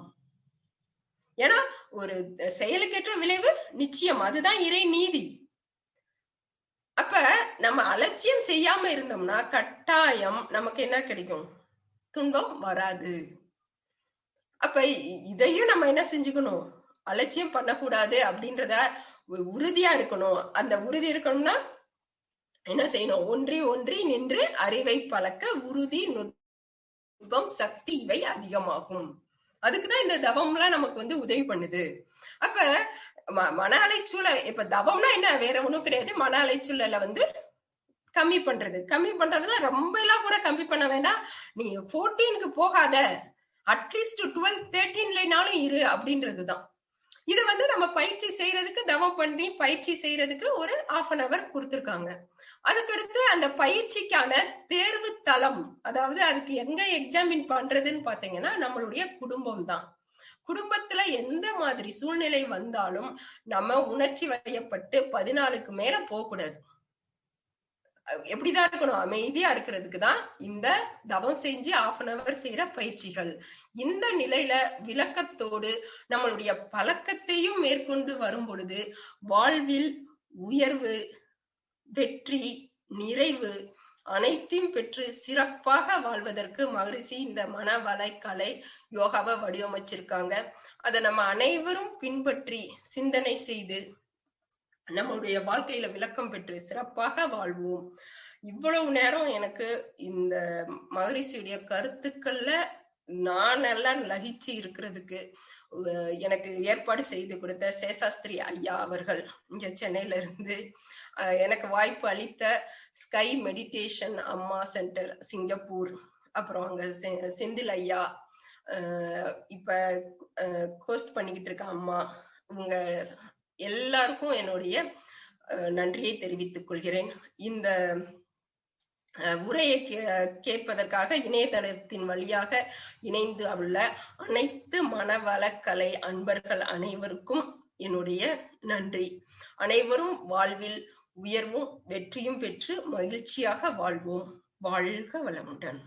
ஏன்னா ஒரு செயலுக்கேற்ற விளைவு நிச்சயம், அதுதான் இறை நீதி. அப்ப நம்ம அலட்சியம் செய்யாம இருந்தோம்னா கட்டாயம் நமக்கு என்ன கிடைக்கும், துன்பம் வராது. அப்ப இதையும் நம்ம என்ன செஞ்சுக்கணும், அலட்சியம் பண்ணக்கூடாது அப்படின்றத உறுதியா இருக்கணும். அந்த உறுதி இருக்கணும்னா என்ன செய்யணும், ஒன்றி ஒன்றி நின்று அறிவை பழக்க உறுதி நுட்பம் சக்தி இவை அதிகமாகும். அதுக்குதான் இந்த தவம்லாம் நமக்கு வந்து உதவி பண்ணுது. அப்ப மன அலைச்சூழல், இப்ப தவம்னா என்ன, வேற ஒண்ணும் கிடையாது, மன அலைச்சூழல வந்து கம்மி பண்றது. கம்மி பண்றதுன்னா ரொம்ப எல்லாம் கூட கம்மி பண்ண வேண்டாம், நீ 14க்கு போகாத, அட்லீஸ்ட் 12 13லனாலும் இரு அப்படின்றதுதான். இது வந்து நம்ம பயிற்சி செய்யறதுக்கு, தவம் பண்ணி பயிற்சி செய்யறதுக்கு ஒரு 1/2 hour கொடுத்திருக்காங்க. அதுக்கடுத்து அந்த பயிற்சிக்கான தேர்வு தளம், அதாவது அதுக்கு எங்க எக்ஸாமின் பண்றதுன்னு பாத்தீங்கன்னா நம்மளுடைய குடும்பம் தான். குடும்பத்துல எந்த மாதிரி சூழ்நிலை வந்தாலும் நம்ம உணர்ச்சி வயப்பட்டு 14க்கு மேல போகக்கூடாது. எப்படிதான் இருக்கணும், அமைதியா இருக்கிறதுக்கு தான் இந்த தவம் செஞ்சு 1/2 செய்யற பயிற்சிகள். இந்த நிலையில விளக்கத்தோடு நம்மளுடைய பழக்கத்தையும் மேற்கொண்டு வரும் பொழுது வாழ்வில் உயர்வு, வெற்றி, நிறைவு அனைத்தையும் பெற்று சிறப்பாக வாழ்வதற்கு மகரிஷி இந்த மனவளக்கலை யோகாவை வடிவமைச்சிருக்காங்க. அதை நம்ம அனைவரும் பின்பற்றி சிந்தனை செய்து நம்முடைய வாழ்க்கையில விளக்கம் பெற்று சிறப்பாக வாழ்வோம். இவ்வளவு நேரம் எனக்கு இந்த மகரிஷியுடைய கருத்துக்கள்ல நான் எல்லாம் லகிச்சு இருக்கிறதுக்கு எனக்கு ஏற்பாடு செய்து கொடுத்த சேஷாஸ்திரி ஐயா அவர்கள் இங்க சென்னையில இருந்து எனக்கு வாய்ப்பு அளித்த ஸ்கை மெடிடேஷன் அம்மா சென்டர் சிங்கப்பூர், அப்புறம் அங்க செந்தில் ஐயா இப்ப கோஸ்ட் பண்ணிக்கிட்டு இருக்க அம்மா, இவங்க எல்லாருக்கும் என்னுடைய நன்றியை தெரிவித்துக் கொள்கிறேன். இந்த உரையை கேட்பதற்காக இணையதளத்தின் வழியாக இணைந்து உள்ள அனைத்து மனவளக்கலை அன்பர்கள் அனைவருக்கும் என்னுடைய நன்றி. அனைவரும் வாழ்வில் உயர்வும் வெற்றியும் பெற்று மகிழ்ச்சியாக வாழ்வோம். வாழ்க வளமுடன்.